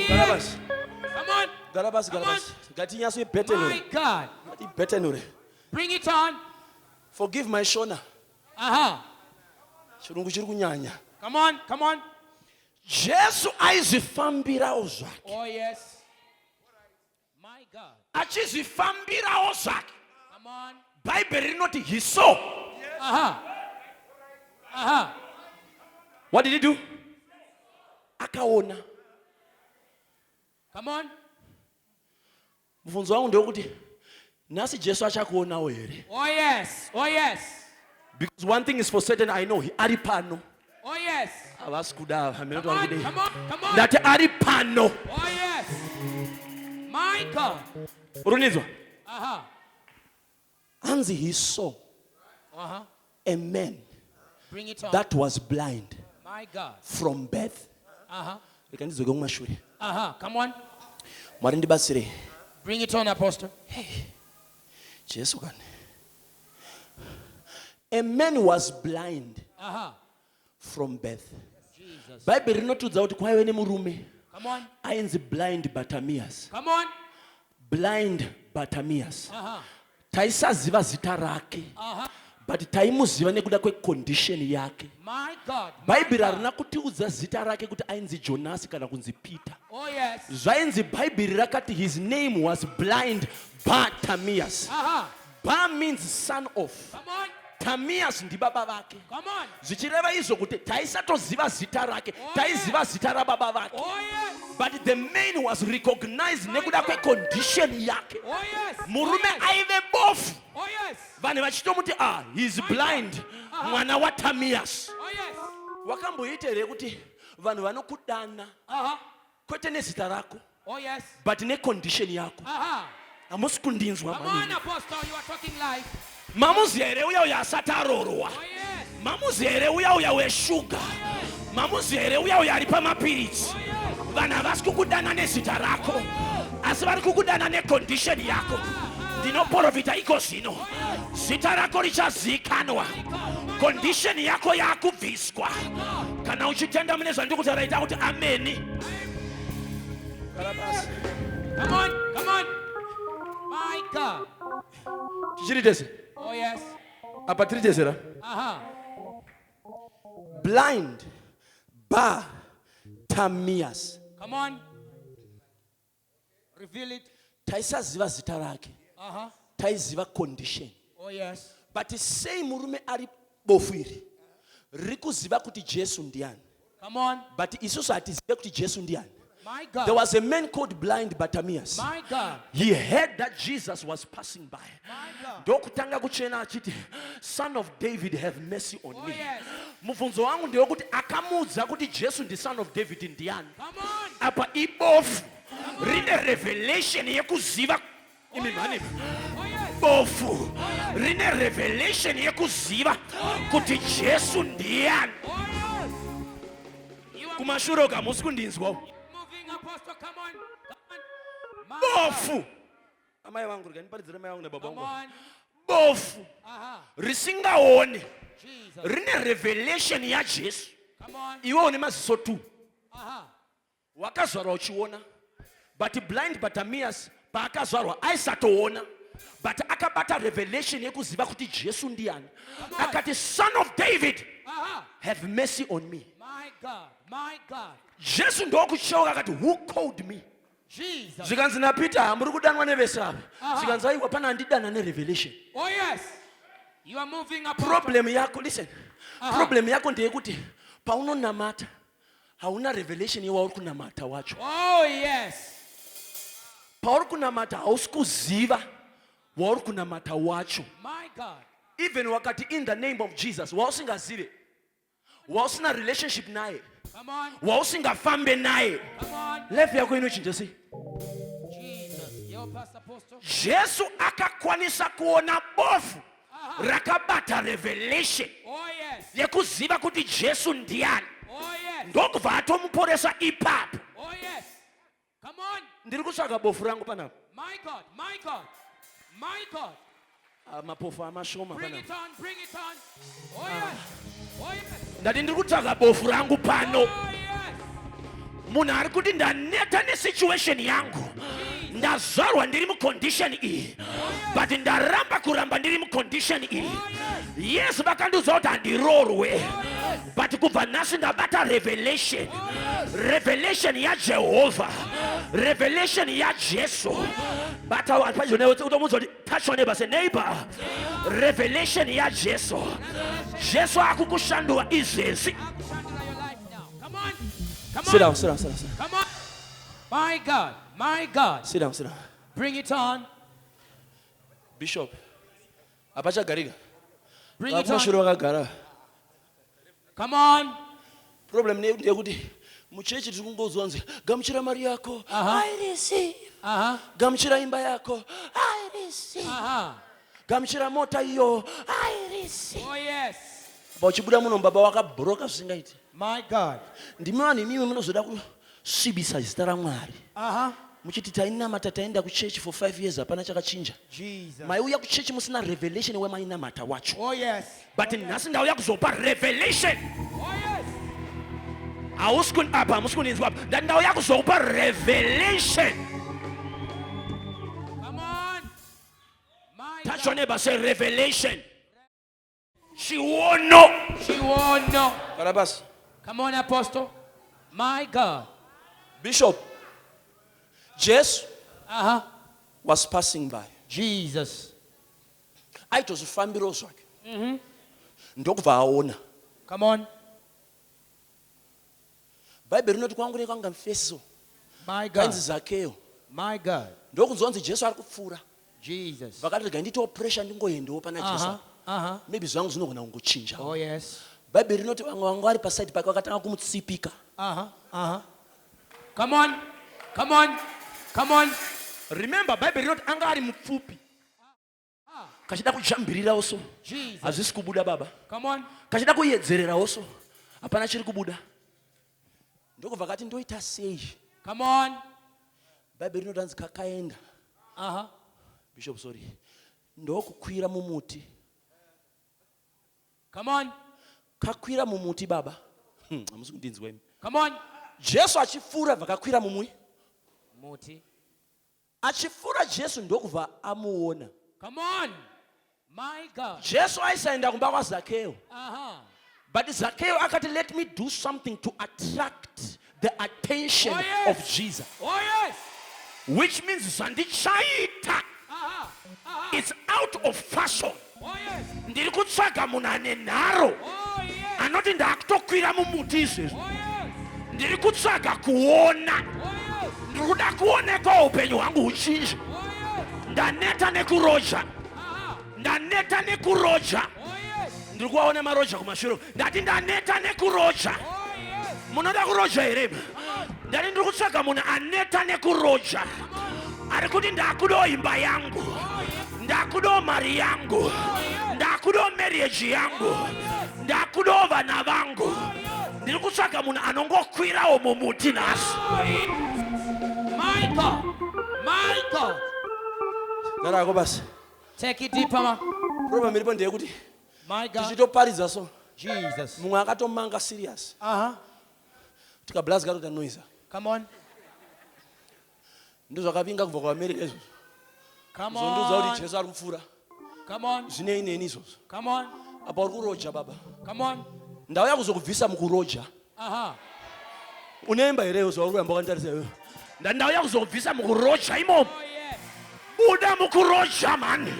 S2: Garabas.
S3: Come on.
S2: Garabas, Garabas. Gatinyasu betenure.
S3: My God.
S2: Betenure.
S3: Bring it on.
S2: Forgive my shona. Chirungu chiri kunyanya.
S3: Come on, come on.
S1: Jesu aizvifambirawo zvake.
S3: Oh yes. My God.
S1: Achizvifambirawo zvake.
S3: Come on.
S1: Bhaibheri rinoti he saw. What did he do? Akaona.
S3: Come on.
S2: Mfunzo wangu ndekuti nasi Jesu achakuonawo here.
S3: Oh yes. Oh yes.
S2: Because one thing is for certain, I know ari pano.
S3: Oh yes.
S2: Avasi kuda hameno
S3: Come on,
S2: wangu
S3: come on, come on.
S1: Ndati ari pano.
S3: Oh yes. My God.
S2: Urunizwa?
S3: Uh-huh.
S2: He saw
S3: Uh-huh.
S2: a man
S3: Bring it on.
S2: that was blind
S3: My God.
S2: from birth.
S3: Uh-huh.
S2: Rekandizoke kumashure.
S3: Uh-huh. Come on.
S2: Mwari ndibatsire.
S3: Bring it on, Apostle.
S2: Jesu kani. A man was blind
S3: Uh-huh.
S2: from birth.
S3: Jesus.
S2: Bible rinotudza kuti kwaive nemurume
S3: Come on.
S2: ainzi blind Bartimaeus.
S3: Come on.
S2: Blind Bartimaeus.
S3: Uh-huh.
S2: Taisaziva zita rake.
S3: Uh-huh.
S2: But taimuziva nekuda kwecondition yake.
S3: My God. My
S2: Bible
S3: God.
S2: harina kutiudza zita rake kuti ainzi Jonasi kana kunzi Peter.
S3: Oh yes.
S2: Zvainzi Bible rakati his name was blind Bartimaeus.
S3: Uh-huh.
S2: Bar means son of.
S3: Come on.
S2: Timaeus ndibaba vake.
S3: Come on.
S2: Zvichireva izvo kuti taisatoziva zita rake, taiziva zita rababa vake.
S3: Oh yes.
S2: But the man was recognized nekuda kwecondition yake.
S3: Oh yes.
S2: Murume
S3: Oh yes.
S2: aive bofu.
S3: Oh yes.
S2: Vanhu vachitomuti he's blind. Mwana wa Timaeus.
S3: Oh yes.
S2: Wakamboita here kuti vanhu vanokudana
S3: Uh-huh.
S2: kwete nezita rako
S3: Oh yes.
S2: but necondition yako.
S3: Uh-huh.
S2: Hamusi kundinzwa
S3: Come on,
S2: maningi.
S3: Apostle. You are talking live.
S1: Mamuziya here uya asati arorwa.
S3: Oh yes.
S1: Mamuziya here uya weshuga. Mamuziya here uya ari pamapiritsi.
S3: Oh yes.
S1: Vanhu havasi kukudana nezita rako asi vari kukudana necondition yako. Ndinoprofita iko zvino zita rako richazikanwa, condition yako yakubviswa. Kana uchitenda mune zvandiri kutaura ita kuti ameni.
S3: Come on. Come on. My God.
S2: Tichiri tese.
S3: Oh yes.
S2: Apa tiri tesera.
S3: Uh-huh.
S2: Blind Bartimaeus.
S3: Come on. Reveal it.
S2: Taisaziva zita rake.
S3: Uh-huh.
S2: Taiziva condition.
S3: Oh yes.
S2: But sei murume ari bofu iri rikuziva kuti Jesu ndiani.
S3: Come on.
S2: But isusu hatizive kuti Jesu ndiani.
S3: My God.
S2: There was a man called blind Bartimaeus.
S3: My God.
S2: He heard that Jesus was passing by.
S3: My God.
S2: Ndokutanga kuchena achiti, son of David, have mercy on
S3: Oh
S2: me.
S3: yes.
S2: Mubvunzo wangu ndewekuti akamuudza kuti Jesu ndi son of David ndiani.
S3: Come on.
S1: Apa ibofu rine revelation yekuziva imi mhani.
S3: Oh yes.
S1: Bofu rine revelation yekuziva kuti Jesu ndiani.
S3: Oh yes. You are
S1: Kumashure uka hamusi kundinzwawo.
S3: moving, Apostle. Come on. Come on. My
S1: Bofu.
S2: Amai vangu rekaniparidzira mai vangu nababa
S3: Come
S2: vangu.
S3: on.
S1: Bofu
S3: Uh-huh.
S1: risingaoni
S3: Jesus.
S1: rine revelation yaJesu.
S3: Come on.
S2: Iwe une maziso tu.
S3: Uh-huh.
S2: Wakazvarwa uchiona. But blind Bartimaeus paakazvarwa aisatoona. But akabata revelation yekuziva kuti Jesu ndiani. Akati son of David,
S3: Uh-huh.
S2: have mercy on me.
S3: My God. My God.
S1: Jesu ndokucheuka akati who called me?
S3: Jesus.
S2: Zvikanzi naPeter muri kudanwa nevese apa. Zvikanzi aiwa pana andidana nerevelation.
S3: Oh yes. You are moving, Apostle.
S2: Problem yako, listen. Problem yako ndeyekuti paunonamata hauna revelation yewauri kunamata wacho.
S3: Oh yes.
S2: Pauri kunamata hausi kuziva wauri kunamata wacho.
S3: My God.
S2: Even wakati in the name of Jesus wausingazive, wausina relationship naye,
S3: Come on.
S2: wausingafambe naye,
S3: Come on.
S2: life yako inochinja sei.
S3: Jesus. Your pastor, Apostle.
S1: Jesu akakwanisa kuona bofu rakabata revelation
S3: Oh yes.
S1: yekuziva kuti Jesu ndiani.
S3: Oh yes.
S1: ndokubva atomuporesa ipapo.
S3: Oh, yes. Come on.
S2: ndiri kutsvaga bofu rangu panapa.
S3: My God. My God. My God.
S2: Mapofu amashoma
S3: Bring
S2: panapa.
S3: it on. Bring it on. Oh, yes. Oh, yes.
S1: Ndati ndiri kutsvaga bofu rangu pano.
S3: Oh, yes.
S1: Munhu ari kuti ndaneta nesituation yangu, ndazvarwa ndiri mucondition iyi, but ndaramba kuramba ndiri mucondition iyi. Yes, vakandiudza kuti handiroorwe, but kubva nhasi ndabata revelation. Revelation yaJehovha, revelation yaJesu. Bata utomuudza kuti touch your neighbor, say neighbor, revelation yaJesu. Jesu akukushandura izvezi.
S3: Come on. Come
S2: Sit
S3: on.
S2: down, sit down, sit down, sit down.
S3: Come on. My God. My God.
S2: Sit down, sit down.
S3: Bring it on.
S2: Bishop, apachagariga.
S3: Bring it
S2: Vakumashure
S3: on.
S2: vakagara.
S3: Come on.
S2: Problem ndeyekuti muchechi tiri kungouzwa nzi gamuchira mari yako. I receive. Gamuchira imba yako. I receive. Gamuchira mota iyo. I receive.
S3: Oh, yes.
S2: Uchibuda muno baba wakabhuroka zvisingaiti.
S3: My God.
S2: Ndimi vanhu imimi munozoda kusvibisa zita raMwari. Muchiti tainamata taenda kuchechi for 5 years hapana chakachinja.
S3: Jesus.
S2: Maiuya kuchechi musina revelation wemainamata wacho.
S3: Oh, yes.
S1: But nhasi ndauya kuzopa revelation.
S3: Oh, yes.
S1: Hausikuni apa, hamusikunizwa apa. Ndati ndauya kuzopa revelation.
S3: Come on. My
S1: Touch your
S3: God.
S1: neighbor, say revelation. She won't know.
S3: She won't know.
S2: Barabas.
S3: Come on, Apostle. My God.
S2: Bishop, Jesus
S3: Uh-huh.
S2: was passing by.
S3: Jesus.
S2: Aitozifambiro zvake. Ndokubva aona.
S3: Come on.
S2: Bhaibheri rinoti kwangure kwanga mufeso.
S3: My God.
S2: Kainzi Zakeo.
S3: My God.
S2: Ndokunzwa kunzi Jesu ari kupfuura.
S3: Jesus.
S2: Vakati rega nditewo pressure ndingoendewo pana Jesu. Maybe zvangu zvinogona kungochinja.
S3: Oh, yes.
S2: Bhaibheri rinoti vamwe vanga vari paside pake vakatanga kumutsipika.
S3: Come on. Come on. Come on.
S1: Remember, Bible rinoti anga ari mupfupi. Kachida kujambirirawo so.
S3: Jesus.
S1: Hazvisi kubuda baba.
S3: Come on.
S1: Kachida kuedzererawo so. Hapana chiri kubuda.
S2: Ndokubva kati ndoita sei.
S3: Come on.
S2: Bhaibheri rinoti hanzi kakaenda. Bishop, sorry. Ndokukwira mumuti.
S3: Come on.
S2: Kakwira mumuti baba. Hamusi kundinzwa imi.
S3: Come on.
S2: Jesu achipfuura vakakwira mumui.
S3: Muti.
S2: Achipfuura Jesu ndokubva amuona.
S3: Come on. My God.
S2: Jesu aisaenda kumba kwaZakeo. But Zakeo akati, let me do something to attract the attention of Jesus.
S3: Oh, yes.
S1: Which means zandichaita. It's out of fashion.
S3: Oh, yes.
S1: Ndiri kutsvaga munhu ane nharo.
S3: Oh, yes.
S1: Anoti ndakutokwira mumuti izvezvi.
S3: Oh, yes.
S1: Ndiri kutsvaga kuona.
S3: Oh, yes.
S1: Ndiri kuda kuoneka upenyu hwangu huchinji.
S3: Oh, yes.
S1: Ndaneta nekuroja. Ndaneta nekuroja.
S3: Oh, yes.
S1: Ndiri kuvaona maroja kumashure. Ndati ndaneta nekuroja.
S3: Oh, yes.
S1: Munoda kuroja here? Ndati ndiri kutsvaga munhu aneta nekuroja. Ari kuti ndakudawo imba yangu. Ndakudawo mari yangu. Ndakudawo marriage yangu. Ndakudawo vana vangu. Ndiri kutsvaga munhu anongokwirawo mumuti nhasi.
S3: My God. My God.
S2: Darako basi.
S3: Take it deeper, man.
S2: Problem iripo ndeyekuti
S3: My God.
S2: tichitoparidza so.
S3: Jesus.
S2: Mumwe akatomanga serious. Tikablazi katota noise.
S3: Come on.
S2: Ndozvakavinga kubva kuAmerica izvozvo.
S3: Come
S2: Zondiudza kuti
S3: on.
S2: Jesu ari kupfuura.
S3: Come on.
S2: Zvine ineni izvozvo.
S3: Come on.
S2: Apa uri kuroja baba.
S3: Come on.
S2: Ndauya kuzokubvisa mukuroja. Unemba here zuva uri kuyamba wakanditarisa iwewe.
S1: Ndauya kuzokubvisa mukuroja imomo.
S3: Oh, yes.
S1: Buda mukuroja mani.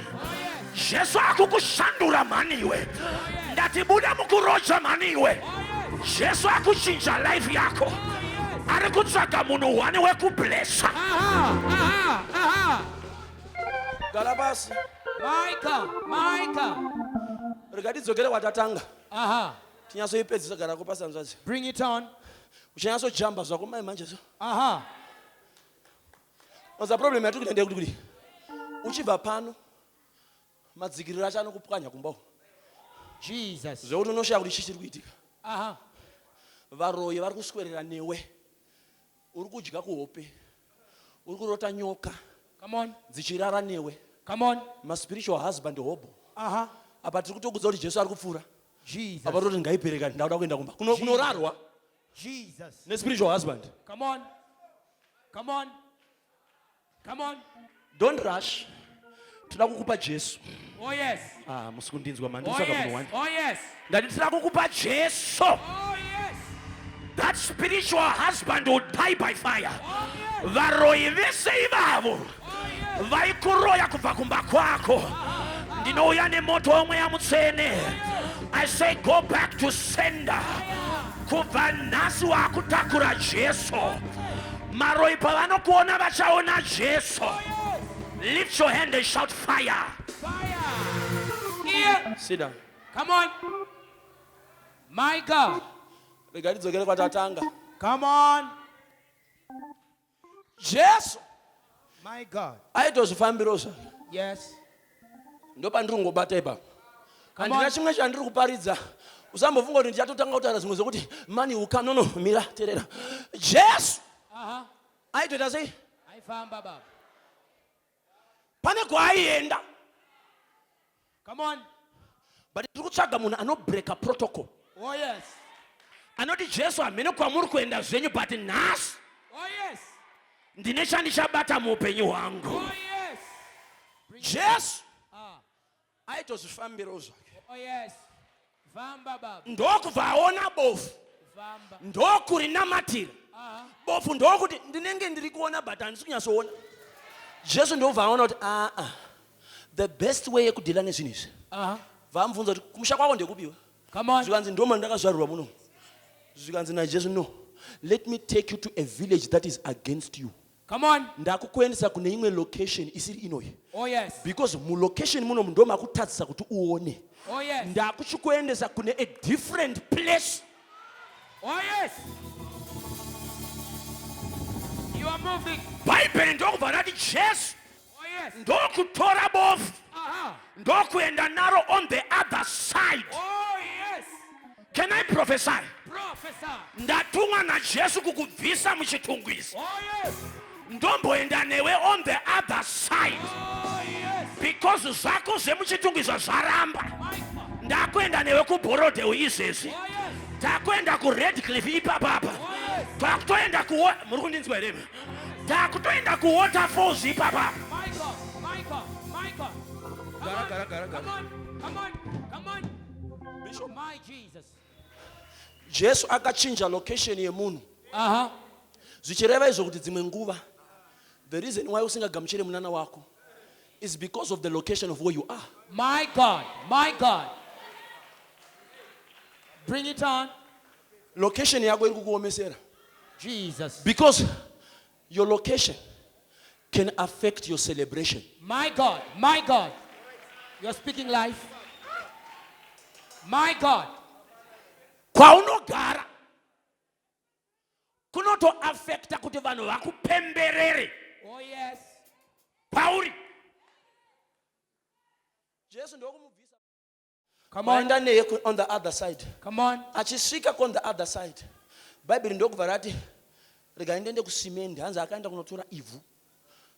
S1: Jesu akukushandura mani iwe. Ndati buda mukuroja mani iwe. Jesu akuchinja life yako. Ari kutsvaga munhu wani wekublessa.
S2: Gara basi.
S3: My God. My God.
S2: Rega tidzokere kwatatanga. Tinyasoipedzisa garako pasi hanzvadzi.
S3: Bring it on.
S2: Uchanyatsojamba zvako mai manje so. Oza problem yatiri kuita ndeyekuti kuti uchibva pano madzikiriro acho anokupwanya kumbawo.
S3: Jesus.
S2: Zvekuti unosvika kuti chii chiri kuitika. varoyi vari kuswerera newe, uri kudya kuhope, uri kurota nyoka,
S3: Come on.
S2: dzichirara newe,
S3: Come on.
S2: ma-spiritual husband hobo.
S3: Uh-huh.
S2: Apa tiri kutokudza kuti Jesu ari kupfuura.
S3: Jesus.
S2: Apa toti ngaipereka ndauda kuenda kumba. Kunorarwa
S3: Jesus.
S2: ne-spiritual husband.
S3: Come on. Come on. Come on.
S2: Don't rush. Tinoda kukupa Jesu.
S3: Oh yes.
S2: Musikundinzwa man.
S3: Oh yes. Oh yes.
S1: Ndati tinoda kukupa Jesu.
S3: Oh yes.
S1: That spiritual husband will die by fire.
S3: Oh yes.
S1: Varoyi vese ivavo
S3: Oh yes.
S1: vaikuroya kubva kumba kwako. Ndinouya nemoto womweya mutsvene. I say go back to sender. Kubva nhasi wakutakura Jesu. Maroyi pavanokuona vachaona Jesu. Lift your hand and shout fire.
S3: Fire. Here.
S2: Sit down.
S3: Come on. My God.
S2: Rega tidzokere kwatatanga.
S3: Come on.
S2: Jesu
S3: My God.
S2: aitozvifambiro zvake.
S3: Yes.
S2: Ndopandiri kungobata ipapo.
S3: Come
S2: Handina
S3: on.
S2: chimwe chandiri kuparidza. Usambofunga kuti ndichatotanga kutaura zvimwe zvokuti mani ukanono mira terera. Jesu
S3: Uh-huh.
S2: aitoita sei?
S3: I found Baba.
S2: Pane kwaaienda.
S3: Come on.
S2: But tiri kutsvaga munhu anobreka protocol.
S3: Oh yes.
S1: Anoti Jesu hamene kwamuri kuenda zvenyu but nhasi
S3: Oh yes.
S1: ndine chandichabata muupenyu hwangu.
S3: Oh yes.
S2: Jesu
S3: Ah.
S2: aitozvifambiro zvake.
S3: Oh yes. Vamba Baba.
S1: Ndokubva aona bofu.
S3: Vamba.
S1: Ndokurinamatira.
S3: Uh-huh.
S2: Bofu ndokuti ndinenge ndiri kuona but handisi kunyatsoona. Jesu ndobva aona kuti the best way yekudhila nezvinhu izvi.
S3: Uh-huh.
S2: Vamubvunza kuti kumusha kwako ndekupiwa.
S3: Come on.
S2: Zvikanzi ndoma ndakazvarurwa muno. Zvikanzi naJesu no. Let me take you to a village that is against you.
S3: Come on.
S2: Ndakukuendesa kune imwe location isiri inoyi.
S3: Oh yes.
S2: Because mu location muno ndo makutadzisa kuti uone.
S3: Oh yes.
S2: Ndakuchikuendesa kune a different place.
S3: Oh yes. You are moving.
S1: Bhaibheri ndokubva rati Jesu
S3: Oh yes.
S1: ndokutora bofu
S3: Uh-huh.
S1: ndokuenda naro on the other side.
S3: Oh yes.
S1: Can I prophesy?
S3: Professor.
S1: Ndatumwa naJesu kukubvisa muchitungwiza.
S3: Oh yes.
S1: Ndomboenda newe on the other side.
S3: Oh yes.
S1: Because zvako zvemuchitungwiza zvaramba.
S3: My God.
S1: Ndakuenda newe kuBhorodhewu izvezvi.
S3: Oh yes.
S1: Takuenda kuRedcliffe ipapapa.
S3: Oh yes.
S1: Takutoenda muri kundinzwa here. Takutoenda kuWaterfalls ipapapa.
S3: My God. My God. My God. Come on. Come on. Come on.
S2: Bishop.
S3: My Jesus.
S2: Jesu akachinja location yemunhu.
S3: Uh-huh.
S2: Zvichireva izvo kuti dzimwe nguva the reason why usingagamuchire munana wako is because of the location of where you are.
S3: My God. My God. Bring it on.
S2: Location yako iri kukuomesera.
S3: Jesus.
S2: Because your location can affect your celebration.
S3: My God. My God. You're speaking life. My God.
S1: Kwaunogara kunotoafekta kuti vanhu vakupemberere
S3: Oh yes.
S1: pauri.
S2: Jesu ndokumubvisa.
S3: Come on.
S2: Waenda neye on the other side.
S3: Come on.
S2: Achisvika on the other side. Bhaibheri ndokubva rati rega ndiende kusimendi. Hanzi akaenda kunotora ivhu.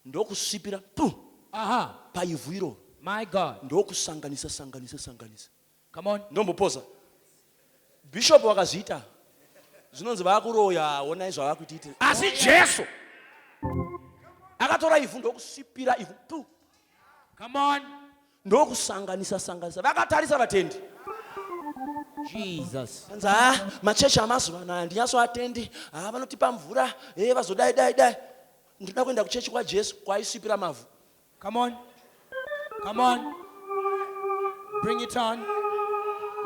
S2: Ndokusvipira
S3: Uh-huh.
S2: paivhu iro.
S3: My God.
S2: Ndokusanganisa.
S3: Come on.
S2: Ndombopoza. Bishop wakazviita. Zvinonzi vakuroya onai zvavakuitiitira.
S1: Asi Jesu
S2: Akatora ivhu ndokusvipira ivhu.
S3: Come on.
S2: Ndokusanganisa. Vakatarisa vatendi.
S3: Jesus.
S2: Hanzi machechi amazuva anaya handinyasoatendi. Vanotipa mvura. Vazodai. Ndinoda kuenda kuchechi kwaJesu kwaisvipira mavhu.
S3: Come on. Come on. Bring it on.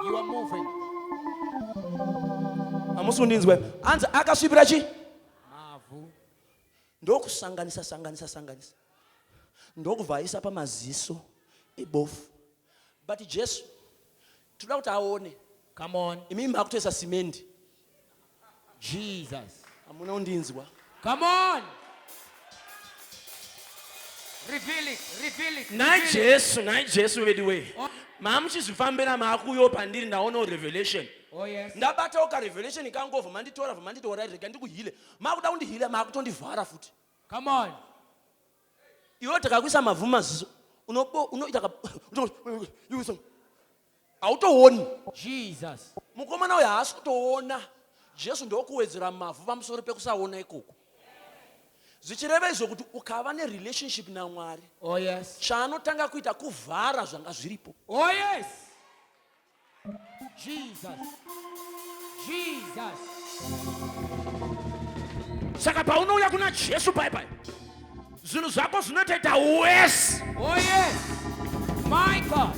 S3: You are moving.
S2: Hamusi kundinzwa. Hanzi akasvipira chi?
S3: Mavu.
S2: Ndokusanganisa. Ndokuvhaisa pamaziso ebofu. But Jesu toda kuti aone.
S3: Come on.
S2: Imimi makutoisa simendi.
S3: Jesus.
S2: Hamuna kundinzwa.
S3: Come on. Reveal it. Reveal it.
S1: nai
S3: Reveal it.
S1: Jesu vediwe
S3: Oh.
S1: mamuchizvifambira maakuyo pandiri ndaona revelation
S3: Oh yes.
S2: ndabata uka revelation ikangovha manditora mandidora rega ndikuhile makuda kundihile makutondivhara futi.
S3: Come on.
S2: Iwe takakuisa mavhu maziso unoita autooni.
S3: Jesus.
S2: Mukomana uyu haasi kutoona. Jesu ndokuwedzera mavhu pamusoro pekusaona ikoko. Zvichireva izvo kuti ukava nerelationship naMwari.
S3: Oh yes.
S2: Chaanotanga kuita kuvhara zvanga zviripo.
S3: Oh yes. Jesus. Jesus.
S1: Saka paunouya kuna Jesu pai zvinhu zvako zvinotoita worse.
S3: Oh yes. My God.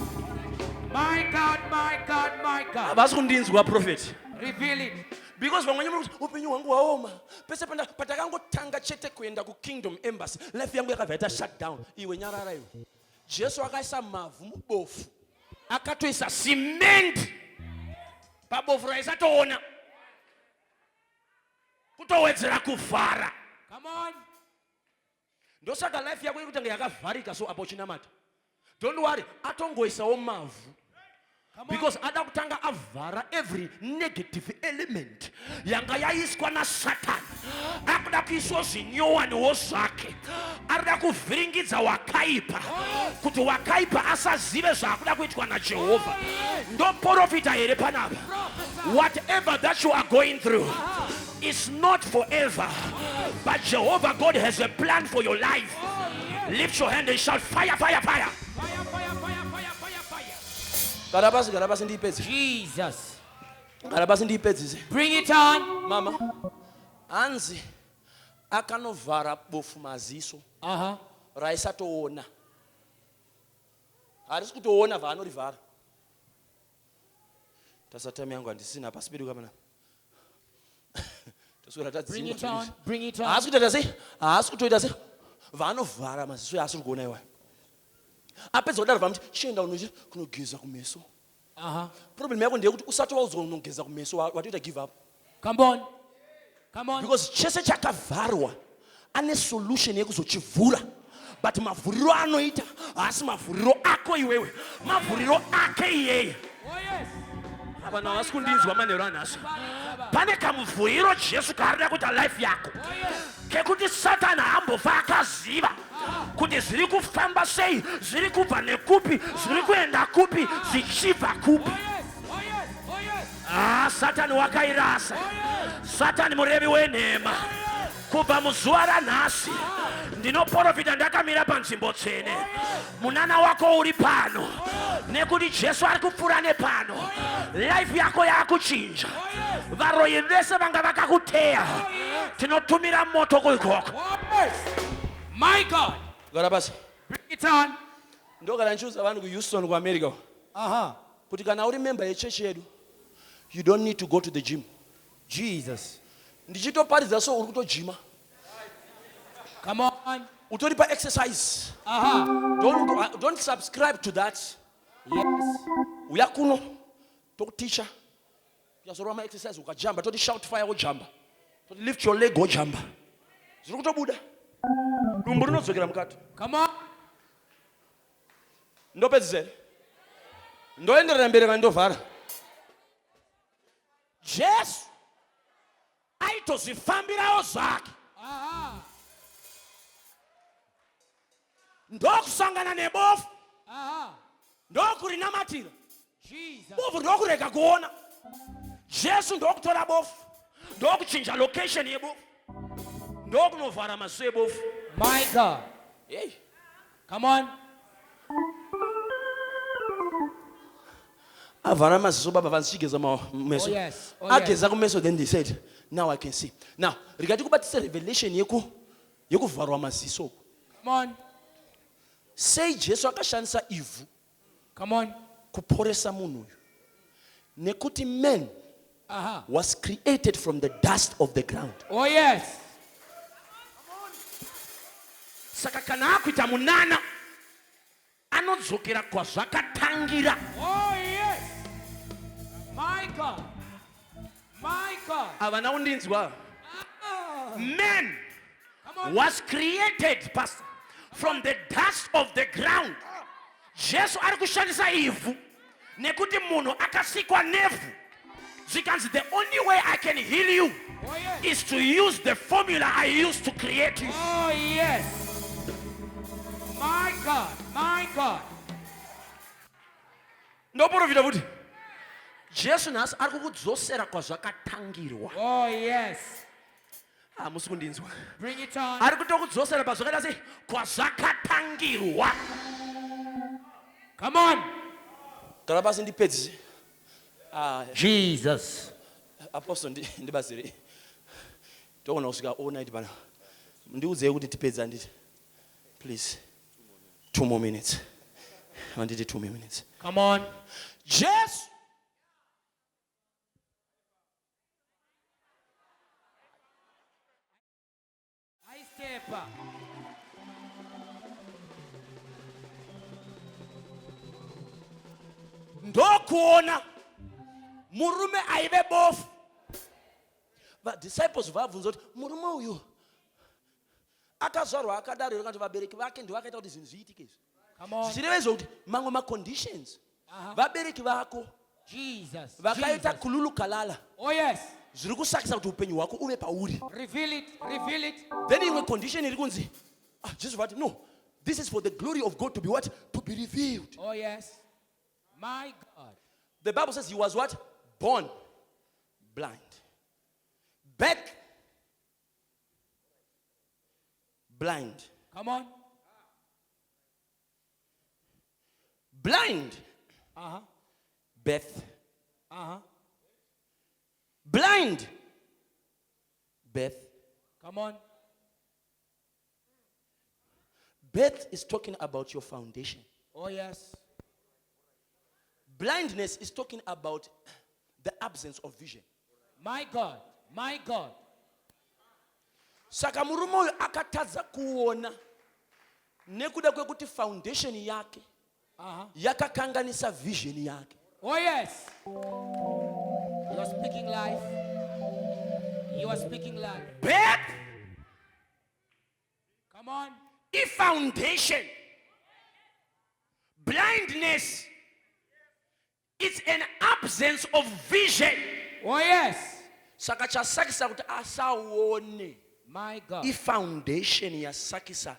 S3: My God, my God, my God.
S2: Havasi kundinzwa prophet.
S3: Reveal it.
S2: Because vamwe nyamuri upenyu hwangu hwaoma. Pese patakangotanga chete kuenda kuKingdom Embassy, life yangu yakabva yaita shut down. Iwe nyarara iwe. Jesu akaisa mavhu mubofu.
S1: Akatoisa cement pabofu raisatoona kutowedzera kuvhara.
S3: Come on.
S2: Ndosaka life yako ikutanga yakavharika so apo chinamata. Don't worry, atongoisawo mavhu. Because ada kutanga avhara every negative element yanga yaiswa na Satan. Akuda kuiswa zvinyowaniwo zvake. Arida kuvhiringidza wakaipa kuti wakaipa asazive zvaakuda kuitwa naJehovha. Ndoprofita here panapa. Whatever that you are going through is not forever, but Jehovah God has a plan for your life. Lift your hand and shout fire, fire, fire. Garabasi ndipedze.
S3: Jesus.
S2: Garabasi ndipedze.
S3: Bring it on.
S2: Mama. Hanzi akanovhara bofu maziso. Raisatoona. Harisi kutoona vanorivhara. Tasatami yangu andisina pa speed kamana.
S3: Bring it on. Bring it on.
S2: Haasi kutoita sei? Vanovhara maziso yaasiri kuona iwayo. Apedza kudaro vamuti chienda kunogeza kumeso. Problem yako ndeyekuti usati waudzwa unogeza kumeso watoita give up.
S3: Come on. Come on.
S2: Because chese chakavharwa ane solution yekuzochivhura. But mavhuriro anoita haasi mavhuriro ako iwewe. Mavhuriro ake iyeye.
S3: Oh yes.
S2: Vanhu havasi kundinzwa manheru anhasi.
S1: Pane kamuvhuriro Jesu kaarida kuita life yako. Kekuti Satan haambofa akaziva kuti zviri kufamba sei, zviri kubva nekupi, zviri kuenda kupi, zvichibva kupi. Satani wakairasa. Satani murevi wenhema. Kubva muzuva ranhasi ndinoprofita ndakamira panzvimbo tsvene. Munana wako uri pano nekuti Jesu ari kupfuura nepano. Life yako yakuchinja. Varoyi vese vanga vakakuteya tinotumira moto kuikoko.
S3: My God.
S2: Garabasi.
S3: Bring it on.
S2: Ndogara nchiudza vanhu kuHouston kuAmerica. Kuti kana uri member yechechi yedu, you don't need to go to the gym.
S3: Jesus.
S2: Ndichitoparidza so uri kutojima.
S3: Come on.
S2: Utori pa exercise. Don't subscribe to that.
S3: Yes.
S2: Uya kuno tokuticha. Yazorwa ma exercise ukajamba, toti shout fire ujamba. Toti lift your leg ujamba. Zviri kutobuda. Dumbu rinodzokera mukati.
S3: Come on.
S2: Ndopedzere. Ndoenderera mberi vandovhara.
S1: Jesu aitozvifambirawo zvake. Ndokusangana nebofu. Ndokurinamatira. Bofu ndokurega kuona. Jesu ndokutora bofu. Ndokuchinja location yebofu. Ndokunovhara maziso ebofu.
S3: My God.
S2: Hey.
S3: Come on.
S2: Avhara maziso baba vanzichigeza meso.
S3: Oh yes. Oh
S2: Ageza kumeso then they said, now I can see. Now, rikati kubatisa revelation yekuvharwa maziso.
S3: Come on.
S2: Sei Jesu akashandisa ivhu.
S3: Come on.
S2: Kuporesa munhu uyu. Nekuti man was created from the dust of the ground.
S3: Oh yes.
S1: Saka kana akuita munana anodzokera kwazvakatangira.
S3: Oh yes. My God. My God.
S2: Avana undinzwa.
S1: Man was created, pastor, from the dust of the ground. Jesu ari kushandisa ivhu nekuti munhu akasikwa nevhu. Because the only way I can heal you
S3: Oh, yes.
S1: is to use the formula I used to create you.
S3: Oh, yes. My God. My God.
S2: Ndoprofita kuti Jesu nhasi ari kukudzosera kwazvakatangirwa.
S3: Oh, yes.
S2: Hamusi kundinzwa.
S3: Bring it on.
S2: Ari kutokudzosera pazvakaita sei kwazvakatangirwa.
S3: Come on.
S2: Gara pasi ndipedzise.
S3: Jesus.
S2: Apostle ndibazire. Togona kusvika all night pana. Ndiudzei kuti tipedza nditi. Please. 2 more minutes. Handiti 2 more minutes.
S3: Come on.
S2: Jesu
S3: I step up.
S2: ndokuona murume aive bofu. Vadisciples vabvunza kuti murume uyu akazvarwa akadaro here, kuti vabereki vake ndivo vakaita kuti zvinhu zviitike izvi.
S3: Come on.
S2: Zvichirevezva kuti mamwe maconditions vabereki vako
S3: Jesus.
S2: vakaita
S3: Jesus.
S2: kululukalala
S3: Oh, yes.
S2: zviri kusakisa kuti upenyu hwako uve pauri.
S3: Reveal it. Reveal it.
S2: Then imwe condition iri kunzi Jesu vati no, this is for the glory of God to be what? To be revealed.
S3: Oh, yes. My God.
S2: The Bible says he was what? Born blind. Back blind.
S3: Come on.
S2: Blind.
S3: Uh-huh.
S2: Birth.
S3: Uh-huh.
S2: Blind. Birth.
S3: Come on.
S2: Birth is talking about your foundation.
S3: Oh, yes.
S2: Blindness is talking about the absence of vision.
S3: My God. My God.
S2: Saka murume uyu akatadza kuona nekuda kwekuti foundation yake yakakanganisa vision yake.
S3: Oh, yes. You are speaking life. You are speaking life.
S1: Birth
S3: Come on.
S1: is foundation. Blindness is an absence of vision.
S3: Oh, yes.
S2: Saka chasakisa kuti asaone.
S3: My God.
S2: Foundation yasakisa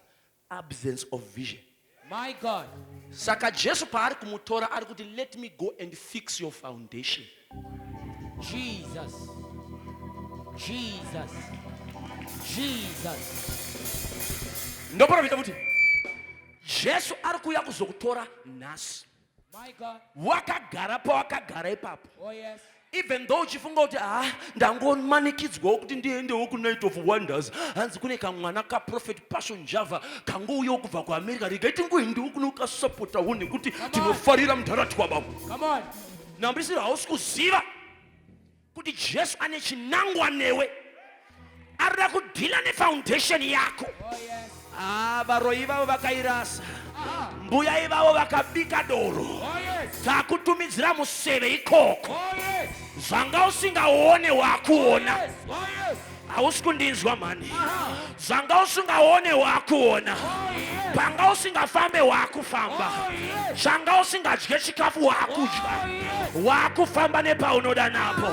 S2: absence of vision.
S3: My God.
S2: Saka Jesu paari kumutora ari kuti let me go and fix your foundation.
S3: Jesus. Jesus. Jesus.
S2: Ndoprofita kuti Jesu ari kuuya kuzokutora nhasi.
S3: My God.
S2: Wakagara pawakagara ipapo.
S3: Oh, yes.
S2: Even though uchifunga kuti ndangomanikidzwawo kuti ndiendewo ku-Night of Wonders, hanzi kune kamwana ka-Prophet Passion Java kangouyawo kubva kuAmerica, regaiti ngoendewo kuno kasapotawo nekuti tinofarira mudharati wababa.
S3: Come on.
S2: Nambisiro hausi kuziva kuti Jesu ane chinangwa newe, arida kudhila nefoundation yako.
S3: Oh, yes.
S2: Varoi vavo vakairasa, mbuya ivavo vakabika doro,
S3: Oh, yes.
S2: takutumidzira museve ikoko.
S3: Oh, yes.
S2: Zvanga usingaone wakuona.
S3: Yes. Oh, yes.
S2: Hausi kundinzwa mani. Zvanga usingaone wakuona.
S3: Oh, yes.
S2: Panga usingafambe wakufamba.
S3: Oh, yes.
S2: Zvanga usingadye chikafu wakudya.
S3: Oh, yes.
S2: Wakufamba nepaunoda napo.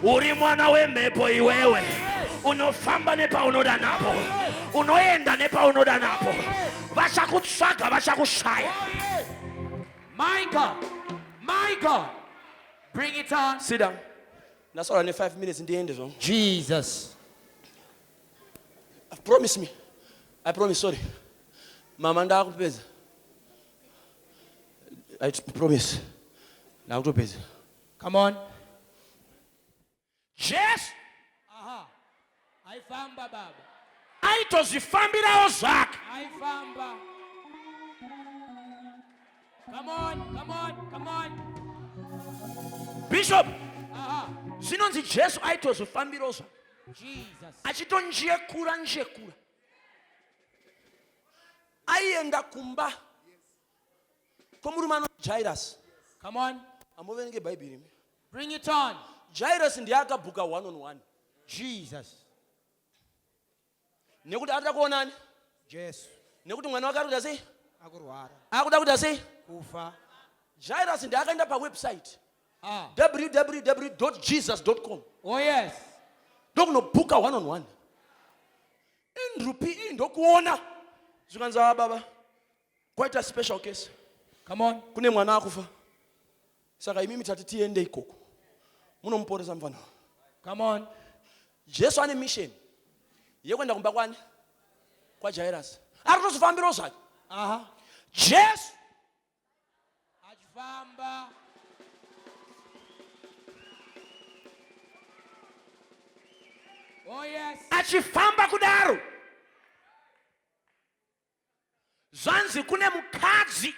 S2: Uri mwana wemhepo iwewe. Unofamba nepaunoda napo. Unoenda nepaunoda napo. Vachakutsvaga vachakushaya.
S3: Oh, yes. My God. My God. Bring it on.
S2: Sit down. That's all in 5 minutes in the end.
S3: Jesus.
S2: Promise me. I promise, sorry. Mama ndakupedza. I promise. Ndakutopedza.
S3: Come on.
S2: Yes.
S3: I famba baba.
S2: Aitozvifambirawo zvake.
S3: I famba. Come on. Come on. Come on.
S2: Bishop. Zvinonzi Jesu aitozvifambirawo zvake.
S3: Jesus.
S2: Achitonjekura. Aienda kumba kwomurume anonzi Jairus.
S3: Come on.
S2: Amuverenge Bhaibheri.
S3: Bring it on.
S2: Jairus ndiye akabhuka 1-on-1.
S3: Jesus.
S2: Nekuti arida kuonani?
S3: Jesu.
S2: Nekuti mwana wake arikuda sei?
S3: Akurwara.
S2: Akuda kuda sei?
S3: Kufa.
S2: Jairus ndiye akaenda pawebsite www.jesus.com.
S3: Oh yes.
S2: Ndokunobhuka one on one. Indrupi ndokuona. Zvikanzi baba. Quite a special case.
S3: Come on.
S2: Kune mwana akufa. Saka imimi tati tiende ikoko. Munomuporesa mfana.
S3: Come on.
S2: Jesu ane mission. Yekwenda kumba kwani? Kwa Jairus. Arikuzifambira zvake. Jesu
S3: achifamba. Oh yes.
S1: Achifamba kudaro. Zvanzi kune mukadzi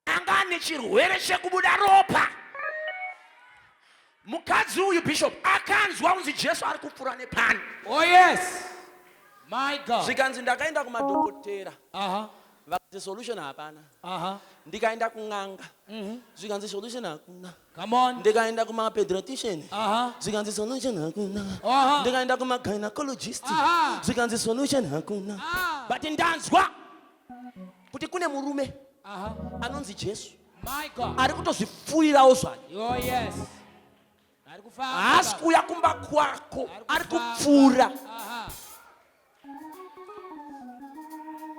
S1: anga ane chirwere chekubuda ropa. Mukadzi uyu bishop akanzwa kunzi Jesu ari kupfuura nepani.
S3: Oh yes. My God.
S2: Zvikanzi ndakaenda kumadhokotera. Vakati solution hapana. Ndikaenda kun'anga. Zvikanzi solution hakuna.
S3: Come on.
S2: Ndikaenda kumapediatrician. Zvikanzi solution hakuna. Ndikaenda kumagynecologist. Zvikanzi solution hakuna.
S1: But ndanzwa
S2: kuti kune murume anonzi Jesu.
S3: My God.
S2: Ari kutozvipfuurirawo zvake.
S3: Oh yes.
S2: Haasi kuuya kumba kwako. Ari kupfuura.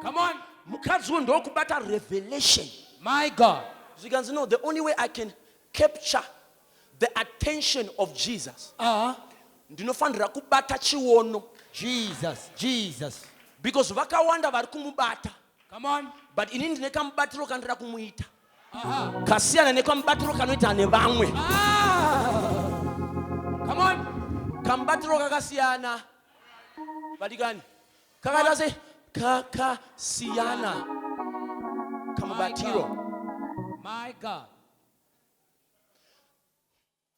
S3: Come on.
S2: Mukadzi uyu ndokubata revelation.
S3: My God.
S2: Zvikanzi no, the only way I can capture the attention of Jesus. Ndinofanira kubata chiono.
S3: Jesus.
S2: Because vakawanda vari kumubata.
S3: Come on.
S2: But inini ndine kamubatiro kandira kumuita. Kasiyana nekamubatiro kanoita nevamwe.
S3: Come on.
S2: Kamubatiro kakasiyana. Vadikani. Kakaita sei? Kakasiyana. Kamubatiro.
S3: My God.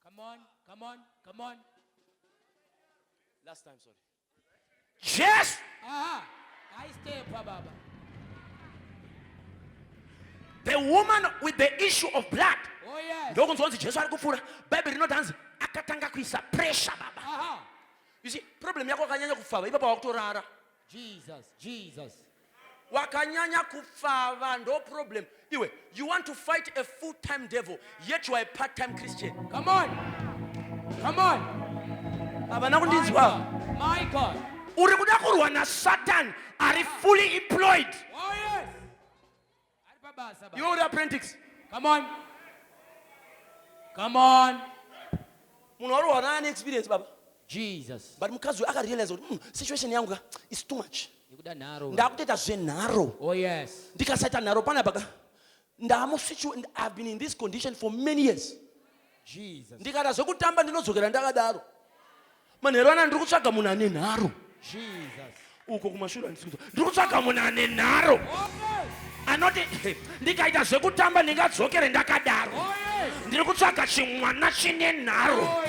S3: Come on.
S2: Last time, sorry.
S1: Yes.
S3: I stay, Baba.
S1: The woman with the issue of blood.
S3: Oh yes.
S1: Ndokunzwa kunzi Jesu ari kupfuura. Bible rinotanzi akatanga kuisa pressure baba.
S2: You see, problem yako wakanyanya kufava ipapo wakutorara.
S3: Jesus.
S2: Wakanyanya kufava ndo problem. Iwe, you want to fight a full-time devil, yet you are a part-time Christian.
S3: Come on.
S2: Abana kundinzwa.
S3: My God.
S1: Uri kuda kurwa na Satan are fully employed.
S3: Oh yes.
S2: You are the apprentice.
S3: Come on.
S2: Munhu warwana ane experience baba.
S3: Jesus.
S2: But mukazi akarealize kuti situation yangu is too much.
S3: Nikuda naro.
S2: Ndakutoita zvenharo.
S3: Oh yes.
S2: Ndikasaita nharo pana baka. I've been in this condition for many years.
S3: Jesus.
S2: Ndikada zvekutamba ndinodzokera ndakadaro. Manhero ana ndiri kutsvaga munhu ane nharo.
S3: Jesus.
S2: Uko kumashure ndiri
S1: Ndikutsvaga munhu ane nharo. Anoti ndikaita zvekutamba ndingadzokere ndakadaro. Ndiri kutsvaga chimwana chine nharo.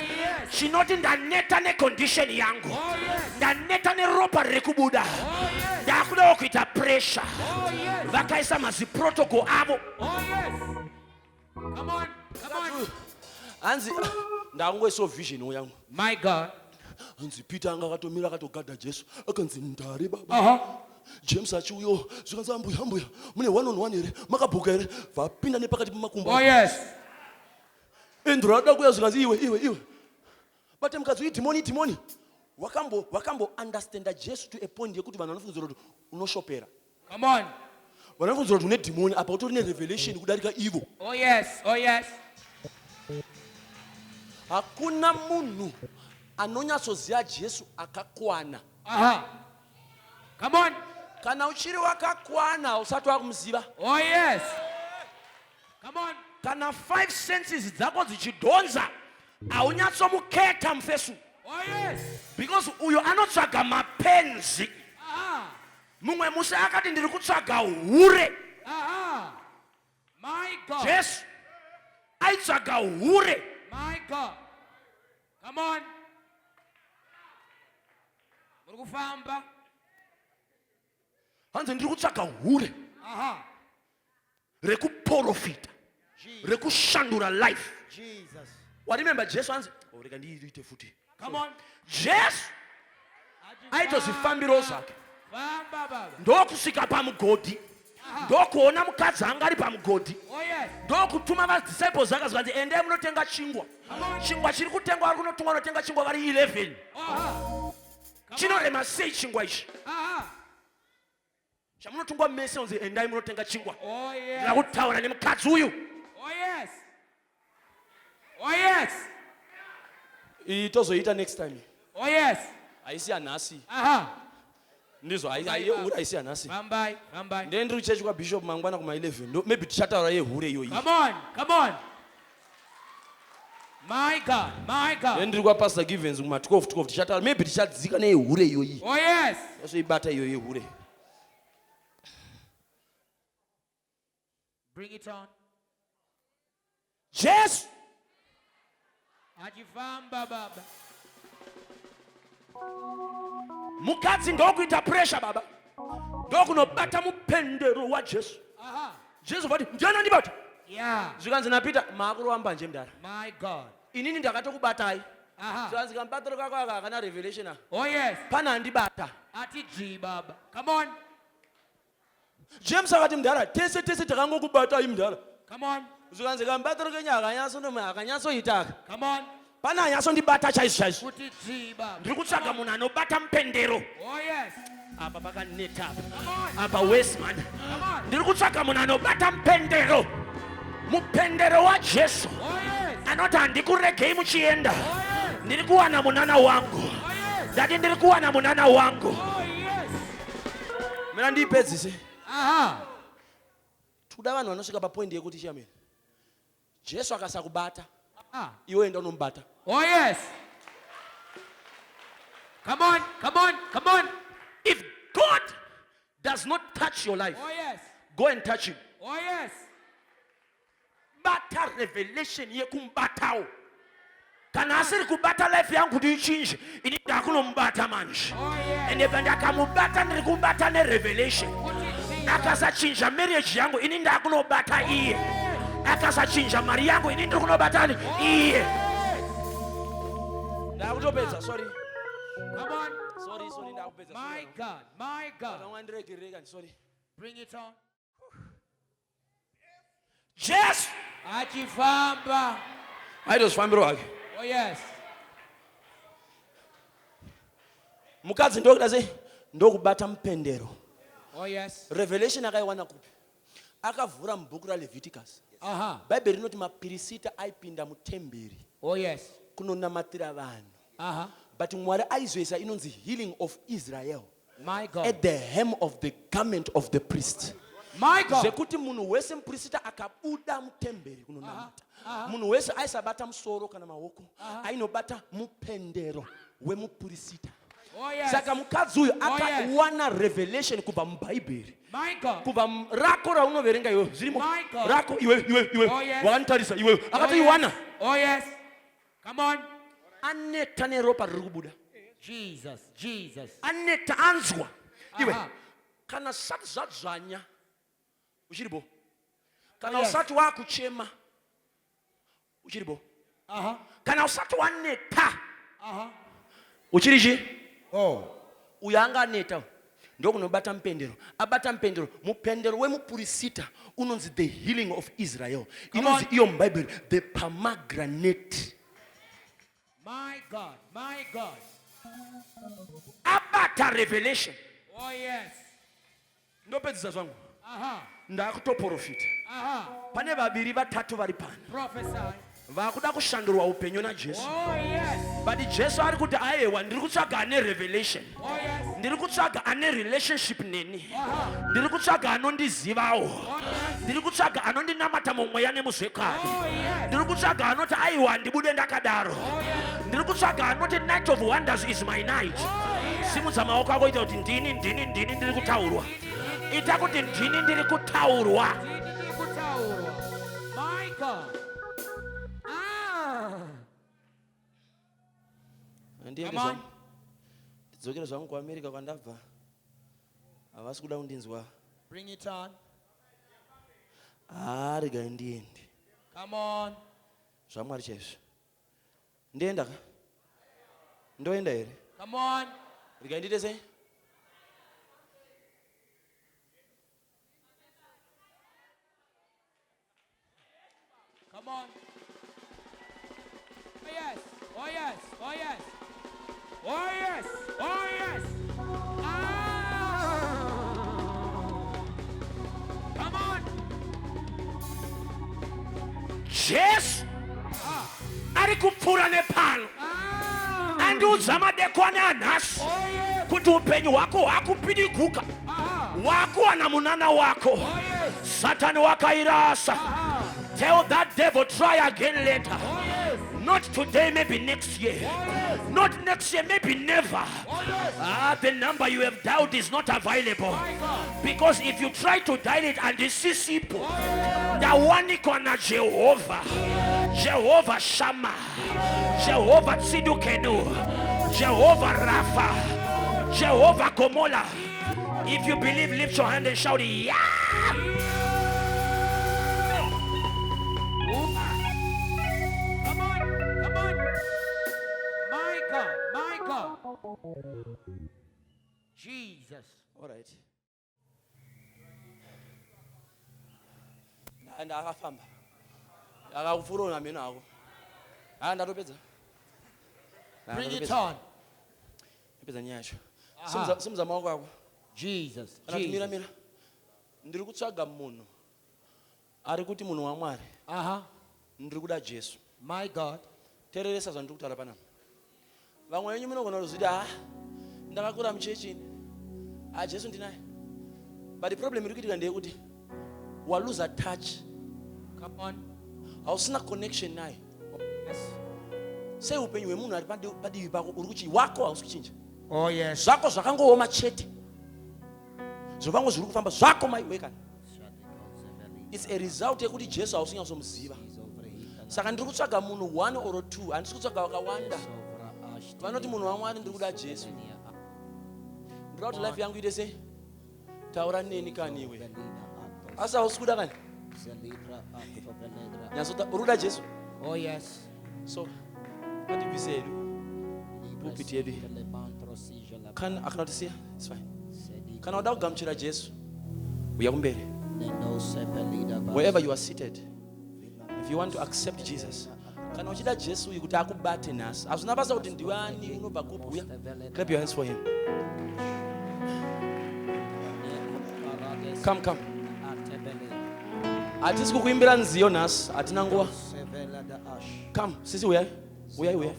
S1: Chinoti ndaneta necondition yangu. Ndaneta neropa riri kubuda. Ndakudawo kuita pressure. Vakaisa maziprotocol avo.
S3: Come on.
S2: hanzi ndakungoisawo vision yangu.
S3: My God.
S2: Hanzi Peter anga akatomira akatogadha Jesu akanzi ndari baba. James achiuyo zvikanzi ambuya mune one on one here makabhuka here vapinda nepakati pemakumbo.
S3: Oh yes.
S2: Endro ada kuya zvikanzi iwe bate mukadzi idhimoni wakambo understanda Jesu to a point yekuti vanhu vanofungidzira kuti unoshopera.
S3: Come on.
S2: Vanofungidzira kuti une dhimoni apa utori ne revelation kudarika ivo.
S3: Oh yes.
S2: Hakuna munhu anonyatsoziva Jesu akakwana.
S3: Come on.
S2: Kana uchiri wakakwana usati wakumuziva.
S3: Oh yes. Come on.
S1: Kana 5 senses dzako dzichidhonza aunyatsomukheta mufesu.
S3: Oh yes.
S1: Because uyo anotsvaga mapenzi. Mumwe musi akati ndiri kutsvaga hure.
S3: My God.
S1: Jesu aitsvaga hure.
S3: My God. Come on. Murikufamba.
S2: Hanzi ndiri kutsvaga hure rekuprofita rekushandura life.
S3: Jesus.
S2: Waremember Jesu hanzi reka ndiite futi.
S3: Come on.
S1: Jesu aitozvifambiro zvake
S3: Famba baba.
S1: ndokusvika pamugodhi
S2: ndokuona mukadzi anga ari pamugodhi,
S3: Oh yes.
S2: ndokutuma vadisciples akazvanzi endai munotenga chingwa. Chingwa chiri kutengwa vari kunotumwa vanotenga chingwa vari 11. Chinorema sei chingwa ichi? Chamunotungwa mese unzi endai munotenga chingwa.
S3: Oh yes.
S2: Ndakutaura nemukadzi uyu.
S3: Oh yes. Oh yes.
S2: Tozoita next time.
S3: Oh yes.
S2: Haisi anhasi. Ndizvo haisi anhasi.
S3: Bambai, bambai.
S2: Ndeni ndiri kuchechi kwaBishop mangwana kuma 11. Maybe tichataura yehure iyoyi.
S3: Come on, come on. My God, my God.
S2: Ndeni ndiri kwaPastor Givens kuma 12 tichataura maybe tichadzika neyehure iyoyi.
S3: Oh yes.
S2: Tozoibata iyo yehure.
S3: Bring it on.
S2: Yes.
S3: Ajivamba baba.
S2: Mukadzi ndokuita pressure baba. Ndokunobata mupendero waJesu. Jesu vati ndianandibata.
S3: Yeah.
S2: Zvikanzi napita makuru wamba nje mdara.
S3: My God.
S2: Inini ndakatokubatai. Zvikanzi kambatiro kako akana revelation.
S3: Oh yes.
S2: Pana andibata.
S3: Ati G baba. Come on.
S2: James akati mdara tese takangokubatai mdara.
S3: Come on.
S2: Zvikanzi kambatiro kenya akanyatsoitaka.
S3: Come on.
S2: Pana anyatsondibata chaizvo.
S3: Put it G baba.
S2: Ndiri kutsvaga munhu anobata mupendero.
S3: Oh yes.
S2: Apa pakaneta apa.
S3: Come on.
S2: Apa Westman.
S3: Come on.
S2: Ndiri kutsvaga munhu anobata mupendero. Mupendero waJesu.
S3: Oh yes.
S2: Anoti handikuregei muchienda.
S3: Oh yes.
S2: Ndiri kuwana munana wangu.
S3: Oh yes.
S2: Ndati ndiri kuwana munana wangu.
S3: Oh yes.
S2: Mina ndipedzise. Tuda vanhu vanosvika papoint yekuti chameni. Jesu akasakubata. Iwe enda unomubata.
S3: Oh yes. Come on, come on, come on.
S2: If God does not touch your life,
S3: Oh yes.
S2: go and touch him.
S3: Oh yes.
S2: Bata revelation yekumbatawo. Kana asiri kubata life yangu kuti ichinje, ini ndakunomubata manje.
S3: Oh yes.
S2: And if ndakamubata ndiri kubata nerevelation. Akasachinja marriage yangu, ini ndakunobata iye. Akasachinja mari yangu, ini ndiri kunobata iye. Ndakutopedza, sorry.
S3: Come on.
S2: Sorry, ndakupedza.
S3: My God, my God.
S2: Sorry.
S3: Bring it on.
S2: Yes.
S3: Achifamba.
S2: Aitozifambiro wake.
S3: Oh yes.
S2: Mukadzi ndokuda sei ndokubata mupendero.
S3: Oh yes.
S2: Revelation akaiwana kupi? Akavhura mubhuku raLeviticus. Bhaibheri rinoti mapirisita aipinda mutemberi.
S3: Oh yes.
S2: Kunonamatira vanhu. But Mwari aizoisa inonzi healing of Israel.
S3: My God.
S2: At the hem of the garment of the priest.
S3: My God.
S2: Zvekuti munhu wese muprista akabuda mutemberi kunonamata. Munhu wese aisabata musoro kana maoko. Ainobata mupendero wemuprista.
S3: Oh yes.
S2: Saka mukadzi uyu akawana revelation kubva mubhaibheri.
S3: My God.
S2: Kubva rako raunoverenga iwe zvirimo. Rako iwe
S3: Oh yes.
S2: wakantarisa iwe akatoiwana.
S3: Oh yes. Come on.
S2: Aneta neropa riri kubuda.
S3: Jesus, Jesus.
S2: Aneta anzwa. Iwe kana sati zvadzvanya uchiripo. Kana usati wakuchema uchiripo. Kana usati waneta uchirichi. Uyu anga aneta ndokunobata mupendero. Abata mupendero. Mupendero wemupurisita unonzi the healing of Israel. Inonzi iyo mubhaibheri the pomegranate.
S3: My God, my God.
S2: Abata revelation.
S3: Oh yes.
S2: Ndopedzisa zvangu. Ndakutoprofita. Pane vaviri vatatu vari pano.
S3: Prophesy.
S2: Vakuda kushandurwa upenyu naJesu.
S3: Oh yes.
S2: But Jesu ari kuti aiwa ndiri kutsvaga ane revelation.
S3: Oh yes.
S2: Ndiri kutsvaga ane relationship neni. Ndiri kutsvaga anondizivawo. Ndiri kutsvaga anondinamata mumweya nemuzvekare. Ndiri kutsvaga anoti aiwa ndibude ndakadaro. Ndiri kutsvaga anoti night of wonders is my night. Simudza maoko ako ita kuti ndini ndiri kutaurwa. Ita kuti ndini ndiri kutaurwa.
S3: My God. Come on.
S2: Ndidzokera zvangu kuAmerica kwandabva. Havasi kuda kundinzwa.
S3: Bring it on.
S2: Rega ndiende.
S3: Come on.
S2: Zvamwari chaizvo. Ndienda ka? Ndoenda here?
S3: Come on.
S2: Rega ndiite sei?
S3: on. Oh yes. Oh yes. Oh yes. Oh yes. Oh yes. Ah. Come on.
S1: Jesu ari kupfura nepano andiudza madekwana anhasi kuti upenyu hwako hwakupidiguka, hwakuwana munana wako. Satani wakairasa. Tell that devil, try again later. Not today, maybe next year. Not next year, maybe never. The number you have dialed is not available. Because if you try to dial it and this is simple, the one ikona Jehovah, Jehovah Shammah, Jehovah Tsidukenu, Jehovah Rapha, Jehovah Gomola. If you believe, lift your hand and shout, yeah!
S3: Come on, come on. My God, my God. Jesus.
S2: All right. And akafamba. Akakufurona mina ako. Ndatopedza.
S3: Bring it on.
S2: Ipedza nyasho.
S3: Aha.
S2: Simuzama wako ako.
S3: Jesus.
S2: Mira
S3: Jesus.
S2: mira. Ndiri kutsvaga munhu ari kuti munhu waMwari. Ndiri kuda Jesu.
S3: My God.
S2: Tereresa zvandiri kutaura panapa. Vamwe venyu munogona kuzvida ndakakura muchechini. Jesu ndinaye. But the problem iri kuitika ndeyekuti wa lose touch.
S3: Come on.
S2: Hausina connection naye.
S3: Yes.
S2: Sei upenyu hwemunhu ari padivi pako uri kuchi wako hausi kuchinja.
S3: Oh yes.
S2: Zvako zvakangooma chete. Zvangu zviri kufamba zvako maiweka. It's a result yekuti Jesu hausinyasomuziva. Saka ndiri kutsvaga munhu 1 or 2, handisi kutsvaga wakawanda. Vanoti munhu waMwari ndiri kuda Jesu. Ndiri kuti life yangu ite sei? Taura neni kani iwe. Asi hausi kuda kani? Nyasota uri kuda Jesu?
S3: Oh yes.
S2: So, atibvise hedu. Pulpit yedu. Kana akanotisiya? It's fine. Kana uda kugamuchira Jesu? Uya kumberi. Wherever you are seated, if you want to accept Jesus, kana uchida Jesu uyu kuti akubate nhasi. Hazvina basa kuti ndiwani unobva kupi. Uya. Clap your hands for him. Come, come. Hatisi kukuimbira nziyo nhasi, hatina nguva. Come, sisi uyai. Uyai, uyai.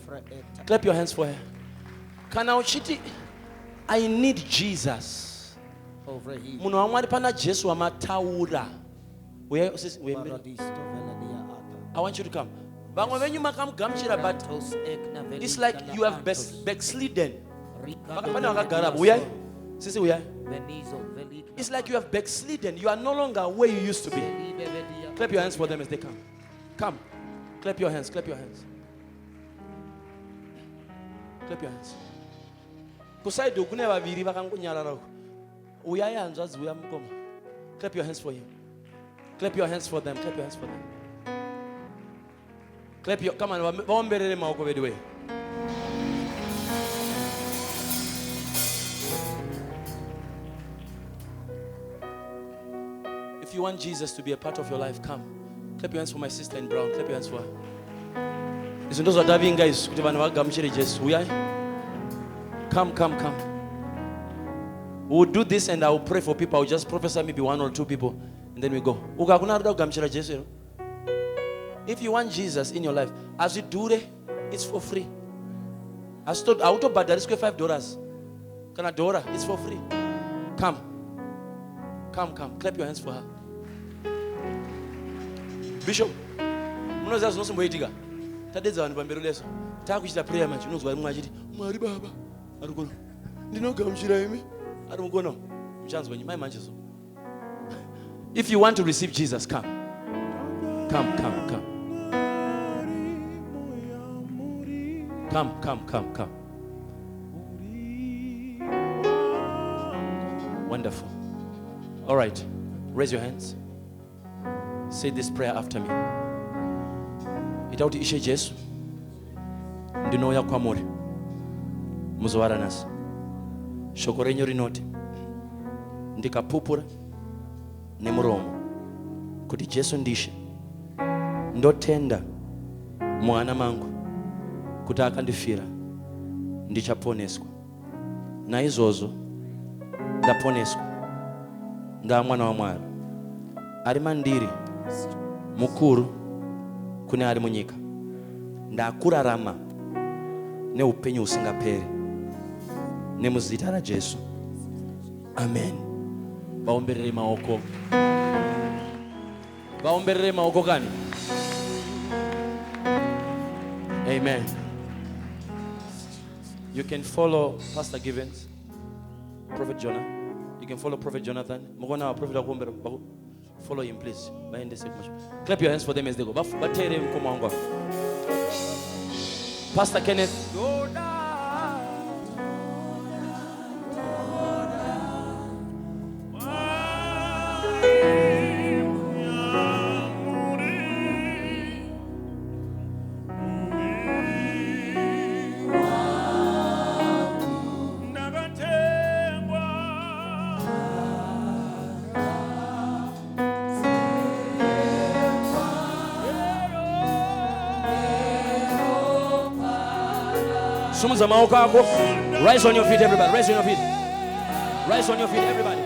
S2: Clap your hands for her. Kana uchiti, I need Jesus. Munhu waMwari pana Jesu wamataura. Uyai, sisi uyai. I want you to come. Vamwe venyu makamugamuchira, but it's like you have backslidden. Pane vakagara. Uyai. Sisi uyai. It's like you have backslidden. You are no longer where you used to be. Clap your hands for them as they come. Come. Clap your hands. Clap your hands. Clap your hands. Kusaido kune vaviri vakangonyarara. Uyai hanzvadzi uya mukoma. Clap your hands for him. Clap your hands for them. Clap your hands for them. Clap your, come on, vaomberere maoko vedu we. If you want Jesus to be a part of your life, come. Clap your hands for my sister in brown. Clap your hands for her. Izvo ndo zvatavinga izvi kuti vanhu vagamuchire Jesu. Uyai. Come, come, come. We will do this and I will pray for people. I will just prophesy maybe 1 or 2 people and then we go. Ukakuna ruda kugamuchira Jesu. If you want Jesus in your life, as you do it, it's for free. As told, I would buy $5. Kana dora, it's for free. Come. Come, come. Clap your hands for her. Bishop, munoziva zvinosimboitika. Tadedza vanhu pamberi leso. Takuchita prayer manje, unozwa mumwe achiti, Mwari Baba, ari kuno. Ndinogamuchira imi. Ari mukono. Muchanzwa nyimai manje so. If you want to receive Jesus, come. Come, come, come. Come, come, come, come. Wonderful. All right. Raise your hands. Say this prayer after me. Itauti ishe Jesu. Ndinouya kwamuri. Muzovara nasi. Shoko renyu rinoti. Ndikapupura nemuromo kuti Jesu ndishe. ndotenda mwana mangu kuti akandifira ndichaponeswa. Naizvozvo ndaponeswa, nda mwana wa Mwari ari mandiri mukuru kune ari munyika. Ndakurarama neupenyu usingaperi nemuzita raJesu. Amen. Vaomberere maoko. Vaomberere maoko kani. Amen. You can follow Pastor Givens, Prophet Jonah. You can follow Prophet Jonathan. Mugona Prophet Akombera. Follow him, please. Clap your hands for them as they go. Pastor Kenneth. Rise on your feet, everybody. Rise on your feet. Rise on your feet, everybody.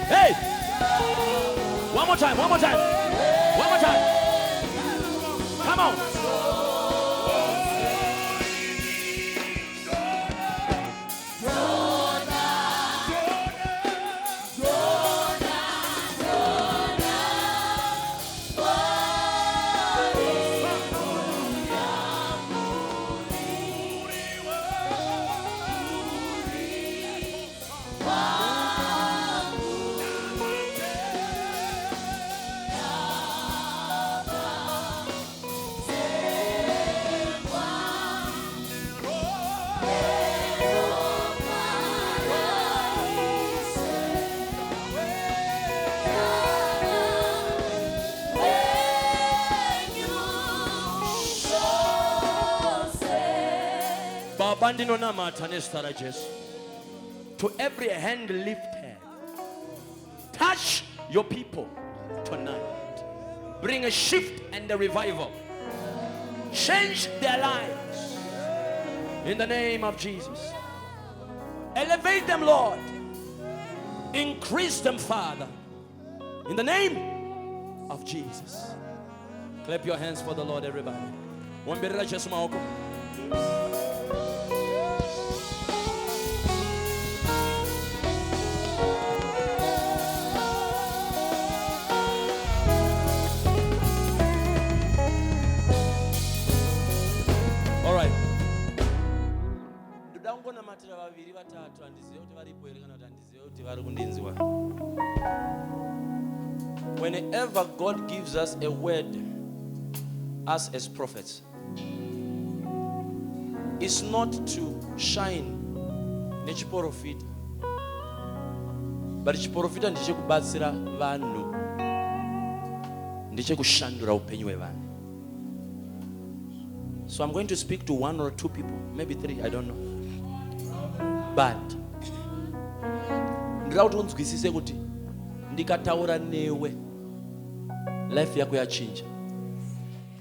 S2: Hey! One more time, one more time. One more time. Come on. To every hand lifted, touch your people tonight. Bring a shift and a revival. Change their lives in the name of Jesus. Elevate them, Lord. Increase them, Father, in the name of Jesus. Clap your hands for the Lord, everybody. All right. Whenever God gives us a word, us as prophets, it's not to shine nechiporofita, but chiporofita ndiche kubatsira vanhu, ndiche kushandura upenyu hwevanhu. So I'm going to speak to 1 or 2 people, maybe 3, I don't know. But ndira kuti unzwisise kuti ndikataura newe life yako yachinja.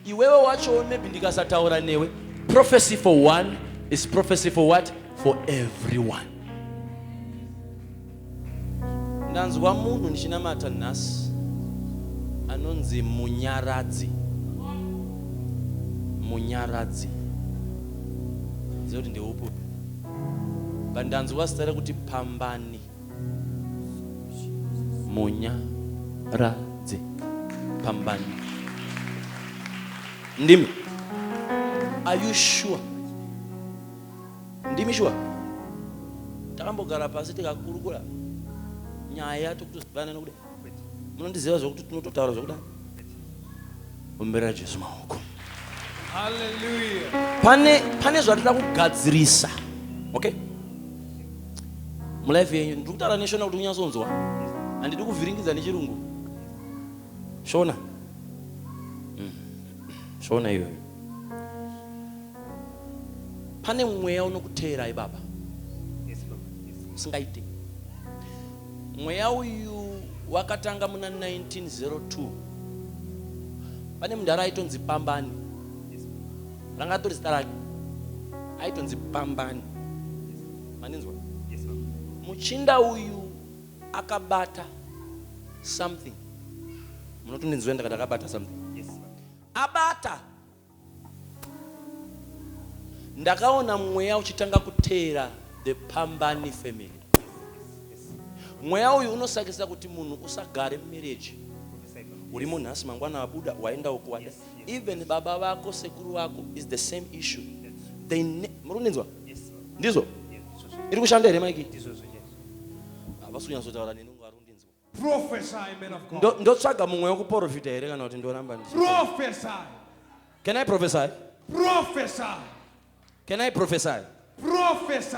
S2: Iwewe wacho maybe ndikasataura newe. Prophecy for one is prophecy for what? For everyone. Ndanzwa munhu ndichinamata nhasi anonzi munyaradzi. Munyaradzi. Zoti ndeupo. Bandanzwa sitara kuti pambani. Munyaradzi. Pambani. Ndimi. Are you sure? Ndimi sure? Takambogara pasi tikakurukura nyaya tokutozivana nokuda. Munondiziva zvokuti tinototaura zvokuda. Ombera Jesu maoko.
S3: Hallelujah.
S2: Pane zvatira kugadzirisa. Okay? Mulife yenyu ndikutaura neshona kuti unyatsonzwa. Handidi kuvhiringidza nechirungu. Shona. Shona iyoyo. Pane mweya unokutera ibaba.
S3: Yes, Baba.
S2: Usingaite. Mweya uyu wakatanga muna 1902. Pane mundara aitonzi Pambani. Ranga tori zita rake. Aitonzi Pambani. Maninzwa?
S3: Yes, Baba.
S2: Muchinda uyu akabata something. Munotondinzwa ndakati akabata something.
S3: Yes, Baba.
S2: Abata. Ndakaona mweya uchitanga kutera the Pambani family. Mweya uyu unosakisa kuti munhu usagare marriage. Uri munhasi mangwana wabuda waenda ukuwanda. Even baba vako sekuru vako is the same issue. They murundinzwa?
S3: Yes, Baba.
S2: Ndizo?
S3: Yes.
S2: Iri kushanda here maiki?
S3: Ndizo yes.
S2: Avasunyatsotaura nenungu arundinzwa.
S3: Prophesy, man of God.
S2: Ndotsvaga mumwe wekuprofita here kana kuti ndoramba ndi.
S3: Prophesy.
S2: Can I prophesy?
S3: Prophesy.
S2: Can I prophesy?
S3: Prophesy.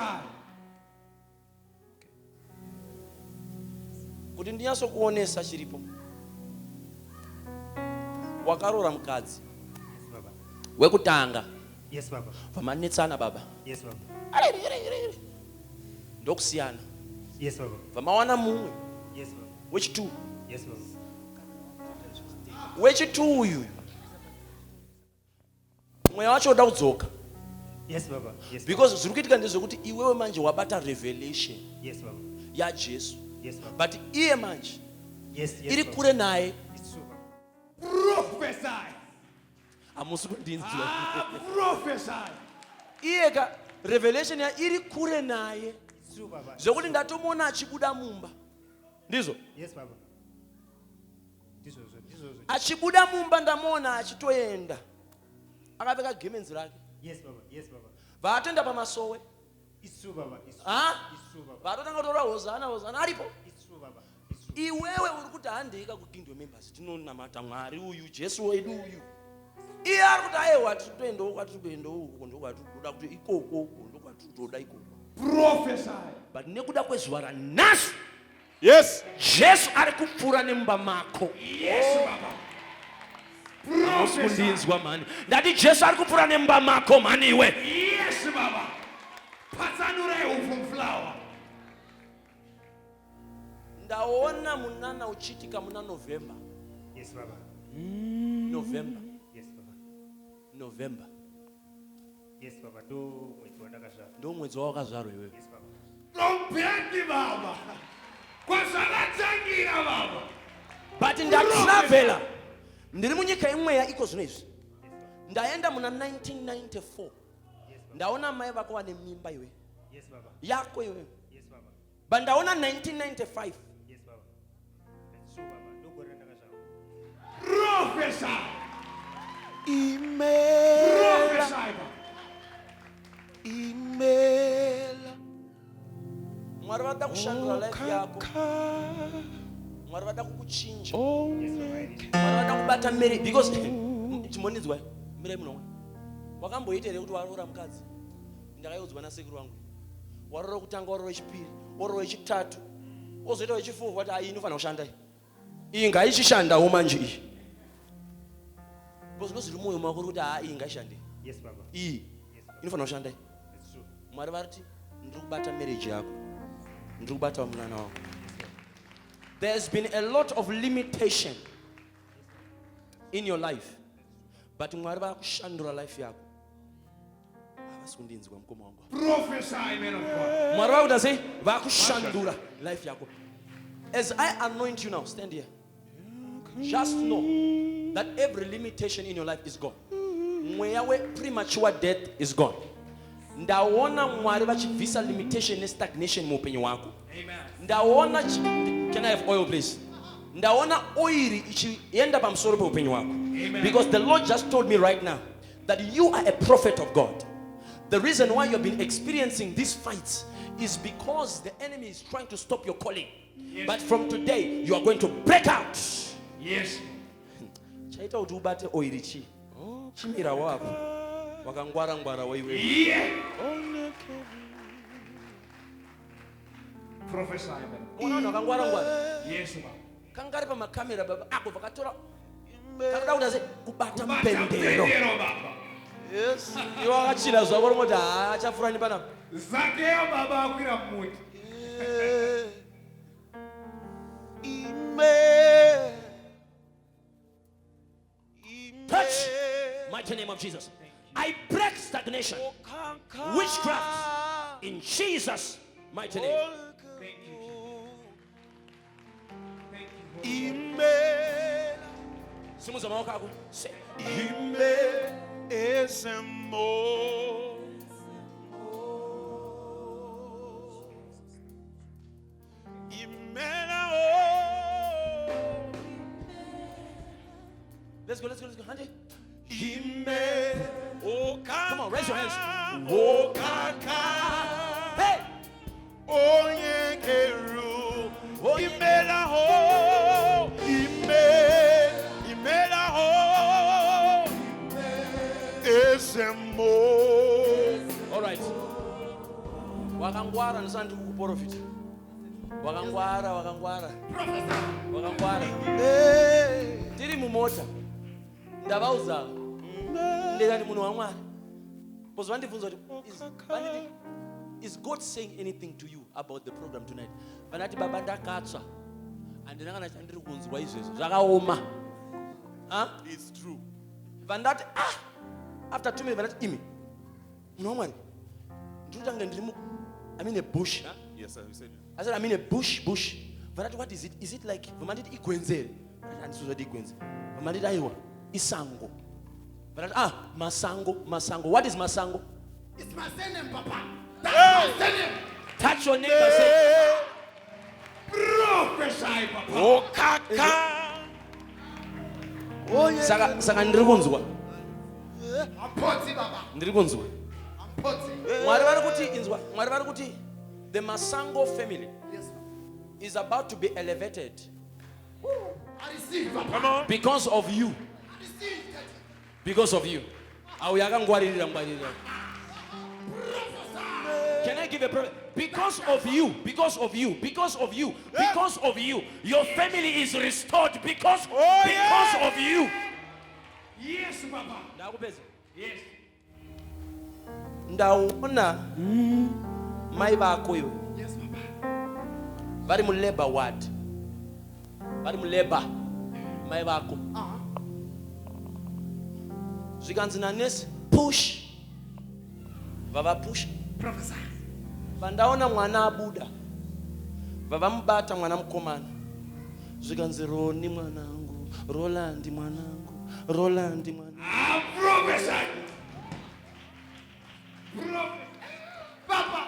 S2: Kuti ndinyasokuonesa chiripo. Wakarora mukadzi.
S3: Yes, Baba.
S2: Wekutanga.
S3: Yes, Baba.
S2: Vamanetsana baba.
S3: Yes, Baba.
S2: Ndokusiyana.
S3: Yes, Baba.
S2: Vamawana mumwe.
S3: Yes, Baba.
S2: Wechitu.
S3: Yes, Baba.
S2: Wechitu uyu. Mweya wacho uda kudzoka.
S3: Yes, Baba. Yes.
S2: Because zviri kuitika ndezvekuti iwewe manje wabata revelation
S3: Yes, Baba.
S2: yaJesu.
S3: Yes, Baba.
S2: But iye manje
S3: Yes, yes.
S2: iri
S3: Baba.
S2: kure naye.
S3: It's true, Baba. Prophesy.
S2: Hamusi kundinzwa.
S3: Prophesy.
S2: Iye ka revelation ya iri kure naye.
S3: It's true, Baba.
S2: Zvokuti ndatomuona achibuda mumba. Ndizo?
S3: Yes, Baba. This was.
S2: Achibuda mumba ndamuona achitoenda. Akapfeka gemenzi rake.
S3: Yes, Baba. Yes, Baba.
S2: Vaatoenda pamasowe.
S3: It's true, Baba. It's true.
S2: Ah?
S3: It's true, Baba.
S2: Vaatotanga kutora hozana aripo.
S3: It's true, Baba. It's true.
S2: Iwewe uri kuti handika kukingdom members tinonamata Mwari uyu Jesu wedu uyu. Iye ari kuti aiwa titoendawo kwatitoendawo uko ndokwatitoda kuti ikoko ndokwatitoda ikoko.
S3: Prophesy.
S2: But nekuda kwezuva ranhasi
S4: Yes.
S2: Jesu ari kupfuura nemumba mako.
S3: Yes, Baba.
S2: Kundinzwa mani. Ndati Jesu ari kupfuura nemumba mako mani iwe.
S3: Yes, Baba. Patsanure from flower.
S2: Ndaona munana uchitika muna November.
S3: Yes, Baba.
S2: November.
S3: Yes, Baba.
S2: November.
S3: Yes, Baba. Do mwezi wandakazva.
S2: Ndo mwezi wakazvarwa iwewe.
S3: Yes, Baba. Rompendi Baba. Kwazvaratsangira Baba.
S2: But ndatravela. Ndiri munyika imweya iko zvino izvi. Ndaenda muna 1994. Ndaona mai vako vane mimba iwe.
S3: Yes, Baba.
S2: Yako iwe.
S3: Yes, Baba.
S2: But ndaona 1995.
S3: Yes, Baba. That's true, Baba. Do gore ndakazva. Prophesy. Prophesy, Baba.
S2: Imela. Mwari vada kushandura life yako. Mwari vada kukuchinja.
S3: Yes, Baba.
S2: Mwari vada kubata Mary because chimonidzwa Mary munonga. Wakamboita here kuti warora mukadzi. Ndakaiudzwa nasekuru wangu. Warora kutanga, warora wechipiri, warora wechitatu. Ozoita wechifuvhu kuti ai inofanira kushanda. Iyi ngaichishandawo manje iyi. Because nozviri mumwoyo mako kuti iyi ngaishande.
S4: Yes, Baba.
S2: iyi inofanira kushanda.
S4: It's true.
S2: Mwari variti ndiri kubata marriage yako, ndiri kubata mwana wako. There's been a lot of limitation in your life, but Mwari vakushandura life yako. Avasundinzwa mukoma wangu.
S4: Prophesy, man of God.
S2: Mwari vakuda sei vakushandura life yako. As I anoint you now, stand here. Just know that every limitation in your life is gone. Mweya we premature death is gone. Ndaona Mwari vachibvisa limitation ne stagnation muupenyu wako.
S4: Amen.
S2: Ndaona can I have oil please? Ndaona oil ichienda pamusoro peupenyu wako. Because the Lord just told me right now that you are a prophet of God. The reason why you have been experiencing these fights is because the enemy is trying to stop your calling.
S4: Yes.
S2: But from today you are going to break out.
S4: Yes.
S2: Chaita kuti ubate oil ichi. Chimira wako. Wakangwara ngwara wewe.
S4: Yeah. Prophesy, man.
S2: Mwana wakangwara ngwara.
S4: Yes, Baba.
S2: Kangari pa makamera baba ako vakatora. Kada udaze kubata mpendero.
S4: Mpendero, Baba.
S2: Yes. Iwo akachira zvako ringoti achafurani panapa.
S4: Zakeo Baba akwira muti.
S1: Touch. Mighty name of Jesus. I break stagnation, witchcraft, in Jesus' mighty name.
S4: Thank you. Thank you.
S1: Simuza maoka ako. Say.
S2: Let's go. Handy.
S1: Come on, raise your hands.
S2: Hey! All right. Wakangwara ndisandi kuprofita. Wakangwara. Tiri mumota. Ndavauza. Ndekati munhu waMwari. Because vandibvunza kuti is God saying anything to you about the program tonight? Vanati baba ndakatsva. Handina kana chandiri kunzwa izvezvo. Zvakaoma.
S5: It's true.
S2: Vandati after 2 minutes vanati imi. Munhu waMwari. Ndinotanga ndiri I'm in a bush.
S5: Yes, sir. We said it.
S2: I said I'm in a bush. Vanati what is it? Is it like vamanditi igwenzere? Handisuzwa kuti igwenzere. Vamanditi aiwa isango. Vanati masango. What is masango?
S5: It's my surname, Papa. That's my surname.
S1: Touch your neighbor. Say.
S4: Prophesy, Papa.
S5: Oh, kaka.
S2: Saka ndiri kunzwa.
S5: Ampoti, Baba.
S2: Ndiri kunzwa.
S5: Ampoti.
S2: Mwari vari kuti the Masango family is about to be elevated
S5: I receive, Papa.
S4: Come on.
S2: because of you.
S5: I receive that.
S2: Because of you. Au yakangwaririra ngwaririra.
S1: Can I give a prayer? Because of you, your family is restored because of you.
S4: Yes, Papa.
S2: Ndakupedza.
S4: Yes.
S2: Ndaona mai vako iwe
S5: Yes, Papa.
S2: vari mulabor ward. Vari mulabor mai vako. Zvikanzi nanesi push. Vava push.
S5: Prophesy.
S2: Vandaona mwana abuda. Vavamubata mwana mukomana. Zvikanzi Roni mwanangu, Roland mwanangu, Roland mwanangu.
S4: I prophesy.
S5: Papa,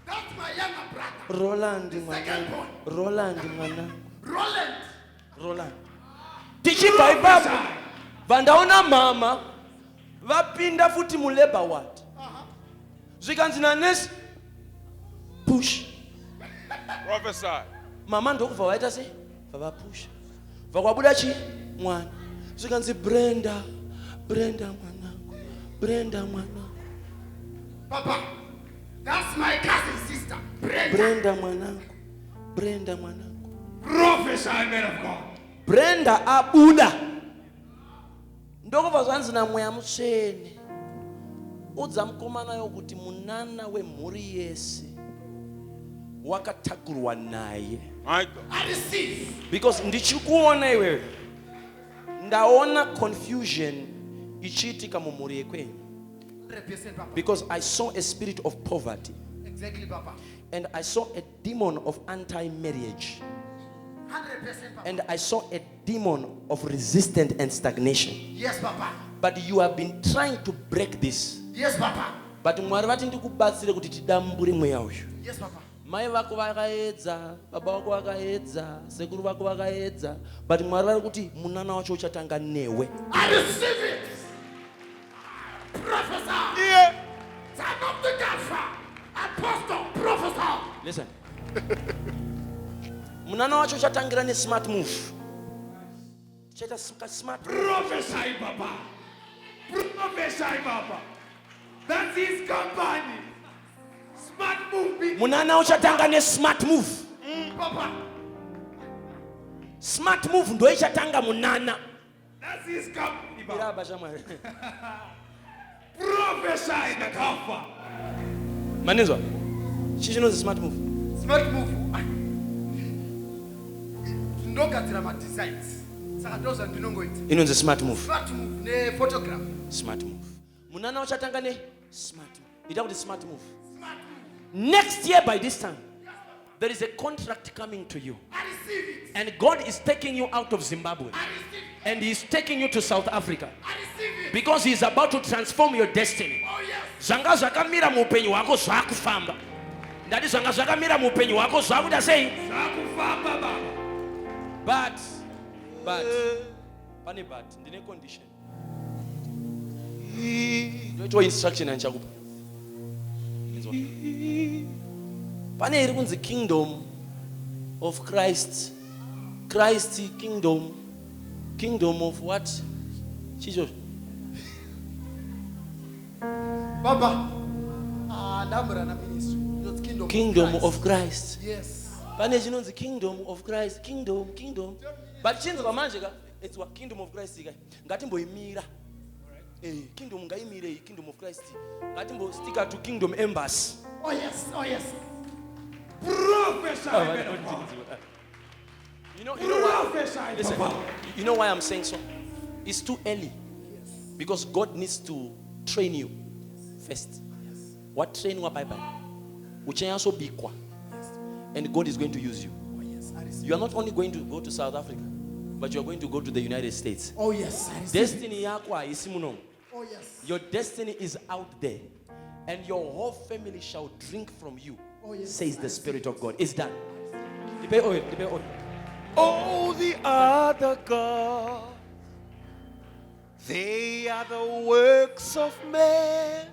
S5: that's my younger brother.
S2: Roland
S5: Second
S2: mwanangu,
S5: born.
S2: Roland mwanangu,
S5: Roland.
S2: Roland. Tichibva ipapo vandaona mama vapinda futi mulabor ward. Zvikanzi nanesi push.
S5: Prophesy.
S2: Mama ndokubva vaita sei? Vavapusha. Vakwabuda chi? Mwana. Zvikanzi Brenda mwanangu, Brenda mwanangu,
S5: Papa, that's my cousin sister.
S2: Brenda mwanangu, Brenda mwanangu.
S4: Prophesy, man of God.
S2: Brenda abuda. Ndokubva zvanzi namweya mutsvene. udza mukomanayo kuti munana wemhuri yese wakatakurwa naye.
S5: My God. I receive.
S2: Because ndichikuona iwewe ndaona confusion ichiitika mumhuri yekwenyu.
S5: 100% Papa.
S2: Because I saw a spirit of poverty
S5: Exactly Papa.
S2: and I saw a demon of anti-marriage
S5: 100% Papa.
S2: and I saw a demon of resistance and stagnation.
S5: Yes Papa.
S2: But you have been trying to break this.
S5: Yes Papa.
S2: But Mwari vati ndikubatsire kuti tidambure mweya uyu.
S5: Yes Papa.
S2: Mai vako vakaedza, baba vako vakaedza, sekuru vako vakaedza, but Mwari vari kuti munana wacho uchatanga newe.
S5: I receive it. Professor.
S4: Yeah.
S5: Son of the Gaffer. Apostle. Professor.
S2: Listen. Munana wacho uchatangira ne smart move. Cheta smart move.
S4: Prophesy, Papa. Prophesy, Papa. That's his company. Smart movie.
S2: Munana uchatanga ne smart move.
S5: Papa.
S2: Smart move ndo ichatanga munana.
S4: That's his company, Papa.
S2: Iraba shamwari.
S4: Prophesy the cover.
S2: Manizwa. Chichinozi smart move.
S5: Smart move. Ndogadzira ma designs. Saka ndoza ndinongoita.
S2: Inonzi smart move.
S5: Smart move ne photograph.
S2: Smart move. Munana uchatanga ne smart move. Ita kuti smart move.
S5: Smart move.
S2: Next year by this time, there is a contract coming to you.
S5: I receive it.
S2: And God is taking you out of Zimbabwe.
S5: I receive it.
S2: And He is taking you to South Africa.
S5: I receive it.
S2: Because He is about to transform your destiny.
S5: Oh yes.
S2: Zvanga zvakamira muupenyu hwako zvakufamba. Ndati zvanga zvakamira muupenyu hwako zvakuda sei?
S4: Zakufamba, Baba.
S2: But pane but ndine condition. Ndoitwa instruction yanchakupa. Pane iri kunzi kingdom of Christ. Christ kingdom. Kingdom of what? Chicho.
S5: Baba. Ndambura na ministry. Not kingdom.
S2: Kingdom of Christ.
S5: Yes.
S2: Pane chinonzi kingdom of Christ. Kingdom. But chinzi pamanje ka it's what kingdom of Christ ka. Ngatimboimira. Kingdom ngaimire kingdom of Christ. Ngatimbo sticker to kingdom embassy.
S5: Oh yes. Oh yes.
S4: Prophesy, Papa.
S2: You know why?
S4: Prophesy,
S2: Listen,
S4: Papa.
S2: you know why I'm saying so? It's too early. Because God needs to train you first. What train wa bye bye? Uchenyaso bikwa. And God is going to use you.
S5: Oh yes. I receive.
S2: You are not only going to go to South Africa, but you are going to go to the United States.
S5: Oh yes. I receive.
S2: Destiny yako haisi muno.
S5: Oh yes.
S2: Your destiny is out there. And your whole family shall drink from you.
S5: Oh, yes.
S2: Says the Spirit of God. It's done. Depay oil.
S4: Oh, the other God, they are the works of man.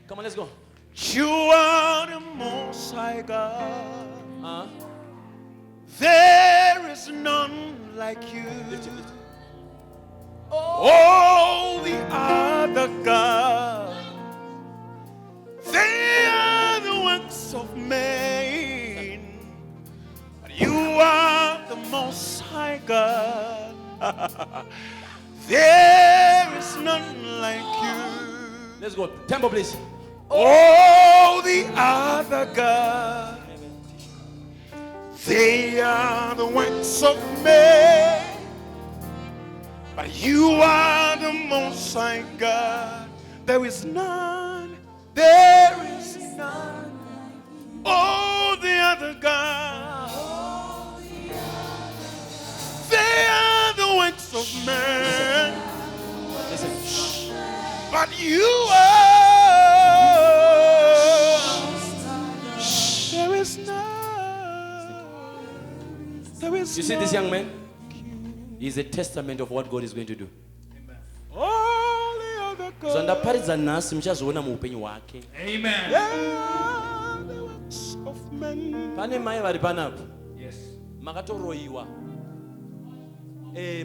S2: Come on, let's go.
S4: You are the Most High God.
S2: Uh-huh.
S4: There is none like you.
S2: Lift it.
S4: Oh, the other God, they are the works of man. But you are the Most High God. There is none like you.
S2: Let's go. Tempo, please.
S4: Oh, the other God, they are the works of man. But you are the Most High God. There is none. There is none. Oh, the other God, they are the works of man.
S2: Listen.
S4: But you are. There is none. There is
S2: You see this young man? He's a testament of what God is going to do.
S4: all the other gods.
S2: Zvandaparidza nhasi muchazoona muupenyu hwake.
S4: Amen. They are the works of men.
S2: Pane mai vari panapo.
S4: Yes.
S2: Makatoroiwa.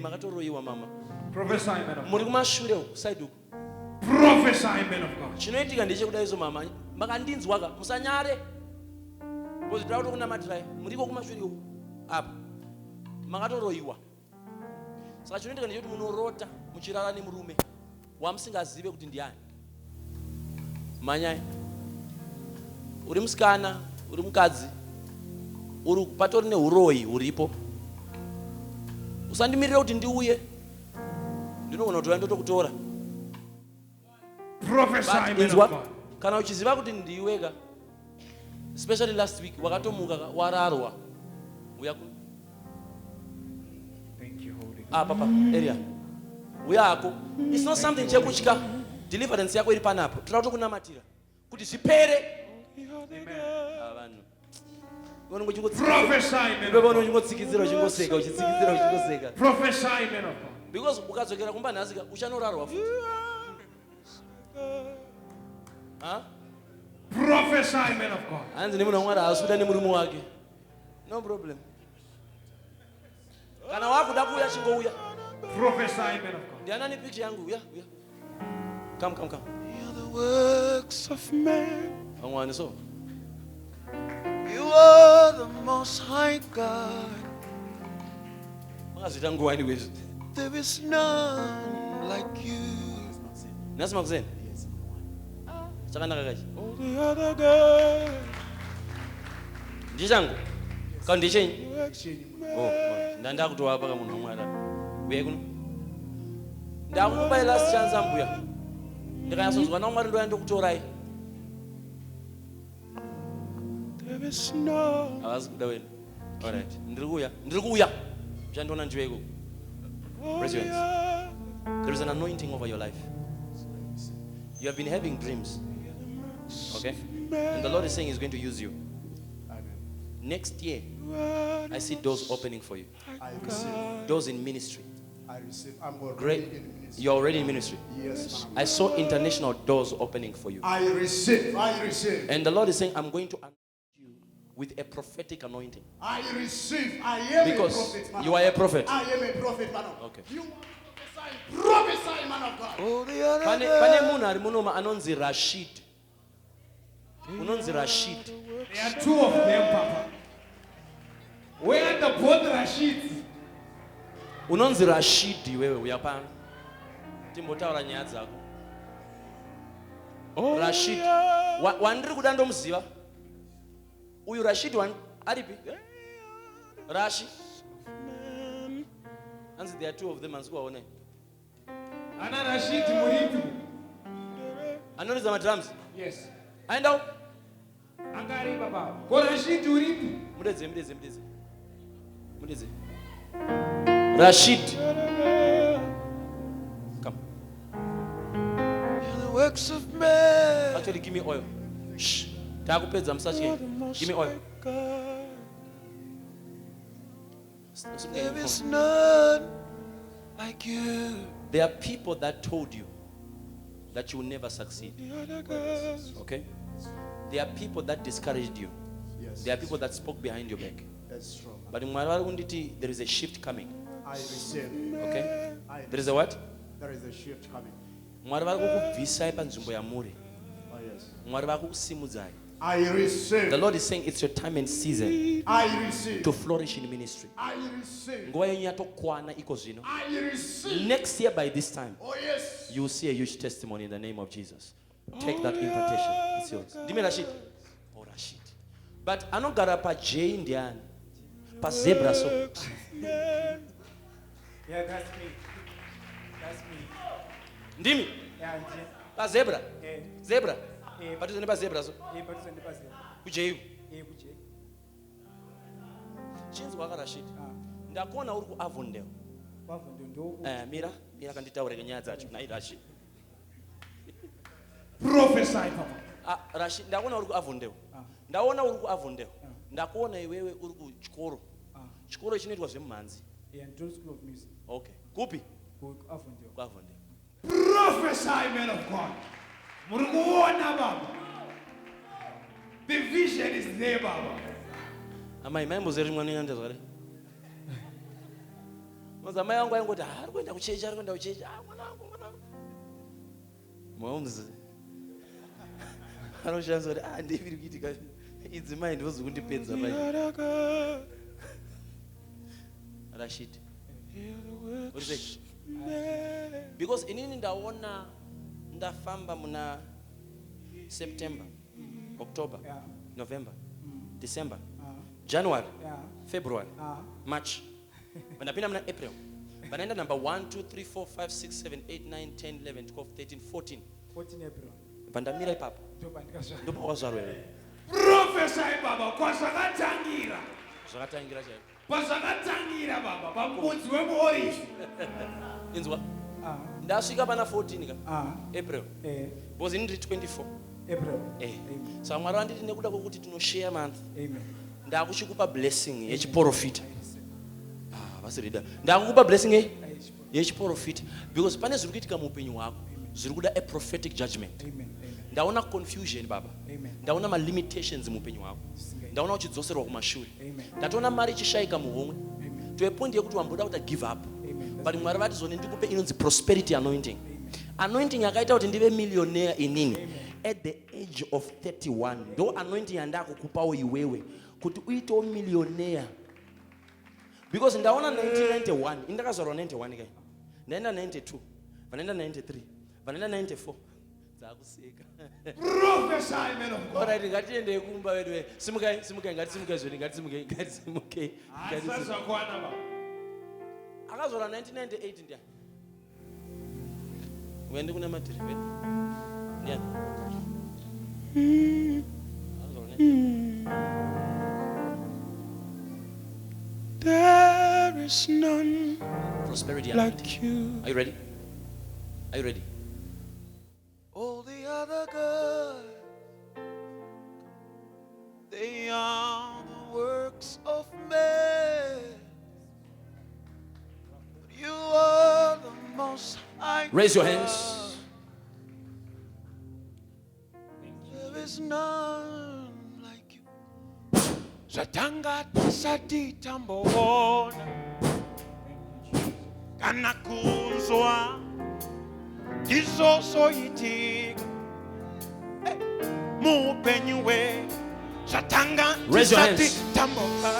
S2: Makatoroiwa mama.
S4: Prophesy, men of
S2: Muri kumashure uku, side uku.
S4: Prophesy, men of God.
S2: Chinoitika ndechekuda izo mama. Makandinzwaka musanyare. Because ndauda kunamatirai. Muriko kumashure uku. Apa. Makatoroiwa. Saka chinoitika ndechekuti munorota muchirara nemurume wamusingazive kuti ndiani. manyai uri musikana uri mukadzi uri patori neuroyi uripo usandimirira kuti ndiuye ndinoona kuti ndotokutora
S4: Prophesy, man of
S2: inzwa
S4: God.
S2: kana uchiziva kuti ndiweka especially last week wakatomuka wararwa uya
S4: Thank you, Holy Ghost.
S2: papa area uyako it's not something chekutya deliverance yako iri panapo toda kutokunamatira kuti zvipere vanhu
S4: Prophesy, man of God.
S2: uchingotsikizira uchingoseka uchitsikizira uchingoseka
S4: Prophesy, man of God.
S2: because ukadzokera kumba nhasika uchanorarwa futi
S4: Prophesy, man of God.
S2: hanzi nemunhu wamwari haasikuda nemurume wake no problem kana wakuda kuuya chingouya
S4: Prophesy, man of God.
S2: ndianani picture yangu uya come
S5: The works of man.
S2: vamwani so
S5: You are the most high God.
S2: makazvita nguwani kwezvi
S5: There is none like you.
S2: nhasi makuzeni chakanaka kachi
S5: All the other God.
S2: ndichangu kana ndichenyi ndandakutova paka munhu wamwari uye kuno ndakukupai last chance ambuya ndikanyasonzwa namwari ndoya ndokutorai
S5: There is none.
S2: havasi kuda wenu alright ndiri kuuya uchandiona ndiwe ikoko Praise your hands. There is an anointing over your life. You have been having dreams. Okay? And the Lord is saying He's going to use you. Next year, I see doors opening for you.
S3: I receive.
S2: Doors in ministry.
S3: I receive. I'm already
S2: Great.
S3: in ministry.
S2: You're already in ministry.
S3: Yes, ma'am.
S2: I saw international doors opening for you.
S3: I receive. I receive.
S2: And the Lord is saying, I'm going to anoint you with a prophetic anointing.
S3: I receive. I am
S2: Because
S3: a prophet, man
S2: you
S3: of
S2: are a
S3: God.
S2: prophet.
S3: I am a prophet, man of God.
S2: Okay.
S3: You prophesy, man of God.
S5: All the other
S2: Pane
S5: God.
S2: munhu ari munoma anonzi Rashid. Unonzi Rashid.
S4: There are two of them, Papa. Where are the both Rashids?
S2: Unonzi Rashid iwewe uya pano. Timbotaura nyaya dzako. Rashid. Wandiri kuda ndomuziva. Uyu Rashid aripi? Rashi. Hanzi there are two of them ansikuwaona.
S4: Ana Rashid Muritu.
S2: Anoriza madrums.
S4: Yes.
S2: Aendawo.
S4: Angari Baba. Ko Rashid Muritu.
S2: Mudeze. Rashid. Come.
S5: The works of man.
S2: Actually, give me oil. Shh. Takupedza musatye. Give me oil.
S5: There is none like you.
S2: There are people that told you that you will never succeed. Okay? There are people that discouraged you.
S3: Yes.
S2: There are people that spoke behind your back.
S3: That's true.
S2: But in Mwari unditi, there is a shift coming.
S3: I receive.
S2: Okay?
S3: I
S2: There is a what?
S3: There is a shift coming.
S2: Mwari vari kukubvisai panzvimbo yamuri.
S3: Oh yes.
S2: Mwari vari kukusimudzai.
S3: I receive.
S2: The Lord is saying it's your time and season
S3: I receive.
S2: to flourish in ministry.
S3: I receive.
S2: Nguva yenyu yatokwana iko zvino.
S3: I receive.
S2: Next year by this time,
S3: Oh yes.
S2: you will see a huge testimony in the name of Jesus. Take that invitation. It's yours. Dimi Rashid. Oh, Rashid. But anogara pa J ndiani. Pa zebra so.
S4: Yeah, that's me. That's me.
S2: Ndimi.
S4: Yeah,
S2: Pa zebra.
S4: eh,
S2: Zebra.
S4: eh,
S2: Patuze ne pa zebra so.
S4: but it's in the past.
S2: Ku J.
S4: Kuche.
S2: Chinzwa ka Rashid. Ndakuona uri ku Avondale.
S4: Wafundo ndo.
S2: Mira kanditaureke nyaya dzacho. Nai Rashid.
S4: Prophesy, Papa.
S2: Rashid, ndakuona uri ku Avondale. Ndaona uri ku Avondale. Ndakuona iwewe uri ku chikoro. Chikoro chinoitwa zvemhanzi.
S4: Yeah, John School of Music.
S2: Okay. Kupi?
S4: Go Afundo.
S2: Ku Avondale.
S4: Prophesy, man of God. Murikuona Baba. The vision is there, Baba.
S2: Amai maimbozeri mwana ndezvare. Maza mai wangu aingoti ari kuenda kuchecha mwanangu. Momzi. Anoshanza kuti ndiviri kuitika idzi mai ndivozi kundipedza mai. Rashid. What is it? Because inini ndaona ndafamba muna September, October,
S3: Yeah.
S2: November, December, January,
S3: Yeah.
S2: February, March. Vanapinda mna April. Vanaenda number 1, 2, 3, 4, 5, 6, 7, 8, 9, 10, 11, 12, 13, 14.
S3: 14 April.
S2: Vandamira ipapa.
S3: Ndoba ndikazva.
S2: Ndipo wazarwa.
S4: Professor baba kwazvakatangira.
S2: Zvakatangira chaiko.
S4: Kwazvakatangira baba pamudzi wemuorisi.
S2: Inzwa. Ndasvika pana 14 ka. April. Was in 24.
S3: April.
S2: Amen. So Mwari anditi nekuda kwokuti tinoshare month.
S3: Amen.
S2: Ndakuchikupa blessing yechiprofita. Vasirida. Ndakukupa blessing yechiprofita because pane zviri kuitika muupenyu hwako. Zviri kuda a prophetic judgment.
S3: Amen.
S2: Ndaona confusion baba.
S3: Amen.
S2: Ndaona ma limitations muupenyu hwako. Ndaona uchidzoserwa kumashure.
S3: Amen.
S2: Ndatoona mari chishayika muhomwe. To a point yekuti wamboda kuti give up.
S3: Amen.
S2: But Mwari vati zone ndikupe inonzi prosperity anointing. Anointing yakaita kuti ndive millionaire inini. At the age of 31 ndo anointing yandakukupawo iwewe kuti uitewo millionaire. Because ndaona 1991 indakazvarwa 91 kai. Ndaenda 92, vanaenda 93, vanaenda 94. Dzakuseka.
S4: Professor man of God.
S2: Alright, ngatiende kumba wedu. Simukai ngatisimukei zviri, ngatisimukei.
S4: Sasa kwana baba.
S2: Akazvarwa 1998 ndiya. Wende kuna madhiri wedu. Ndiya.
S4: There is none
S2: Prosperity
S4: like you.
S2: Are you ready? Are you ready?
S5: All the other gods, they are the works of men. But you are the most high.
S2: Raise your
S5: God.
S2: hands.
S5: There is none like you.
S4: Zatanga tisati tambona. Kana kuzwa. Izoso itika. Muupenyu we. Zatanga
S2: Raise your
S4: tisati
S2: hands.
S4: tambona.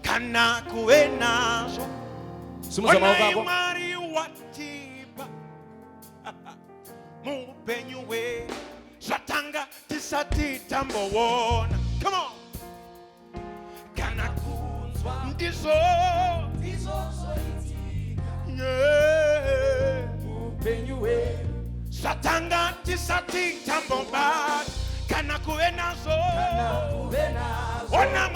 S4: Kana kuenazo.
S2: Simuza maoko yako.
S4: Mari watipa. Muupenyu we. Zatanga tisati tambona. Come on. Kana kuzwa. Ndizo. Yeah. Satanga tisati tambomba. Kana kuenazo. Ona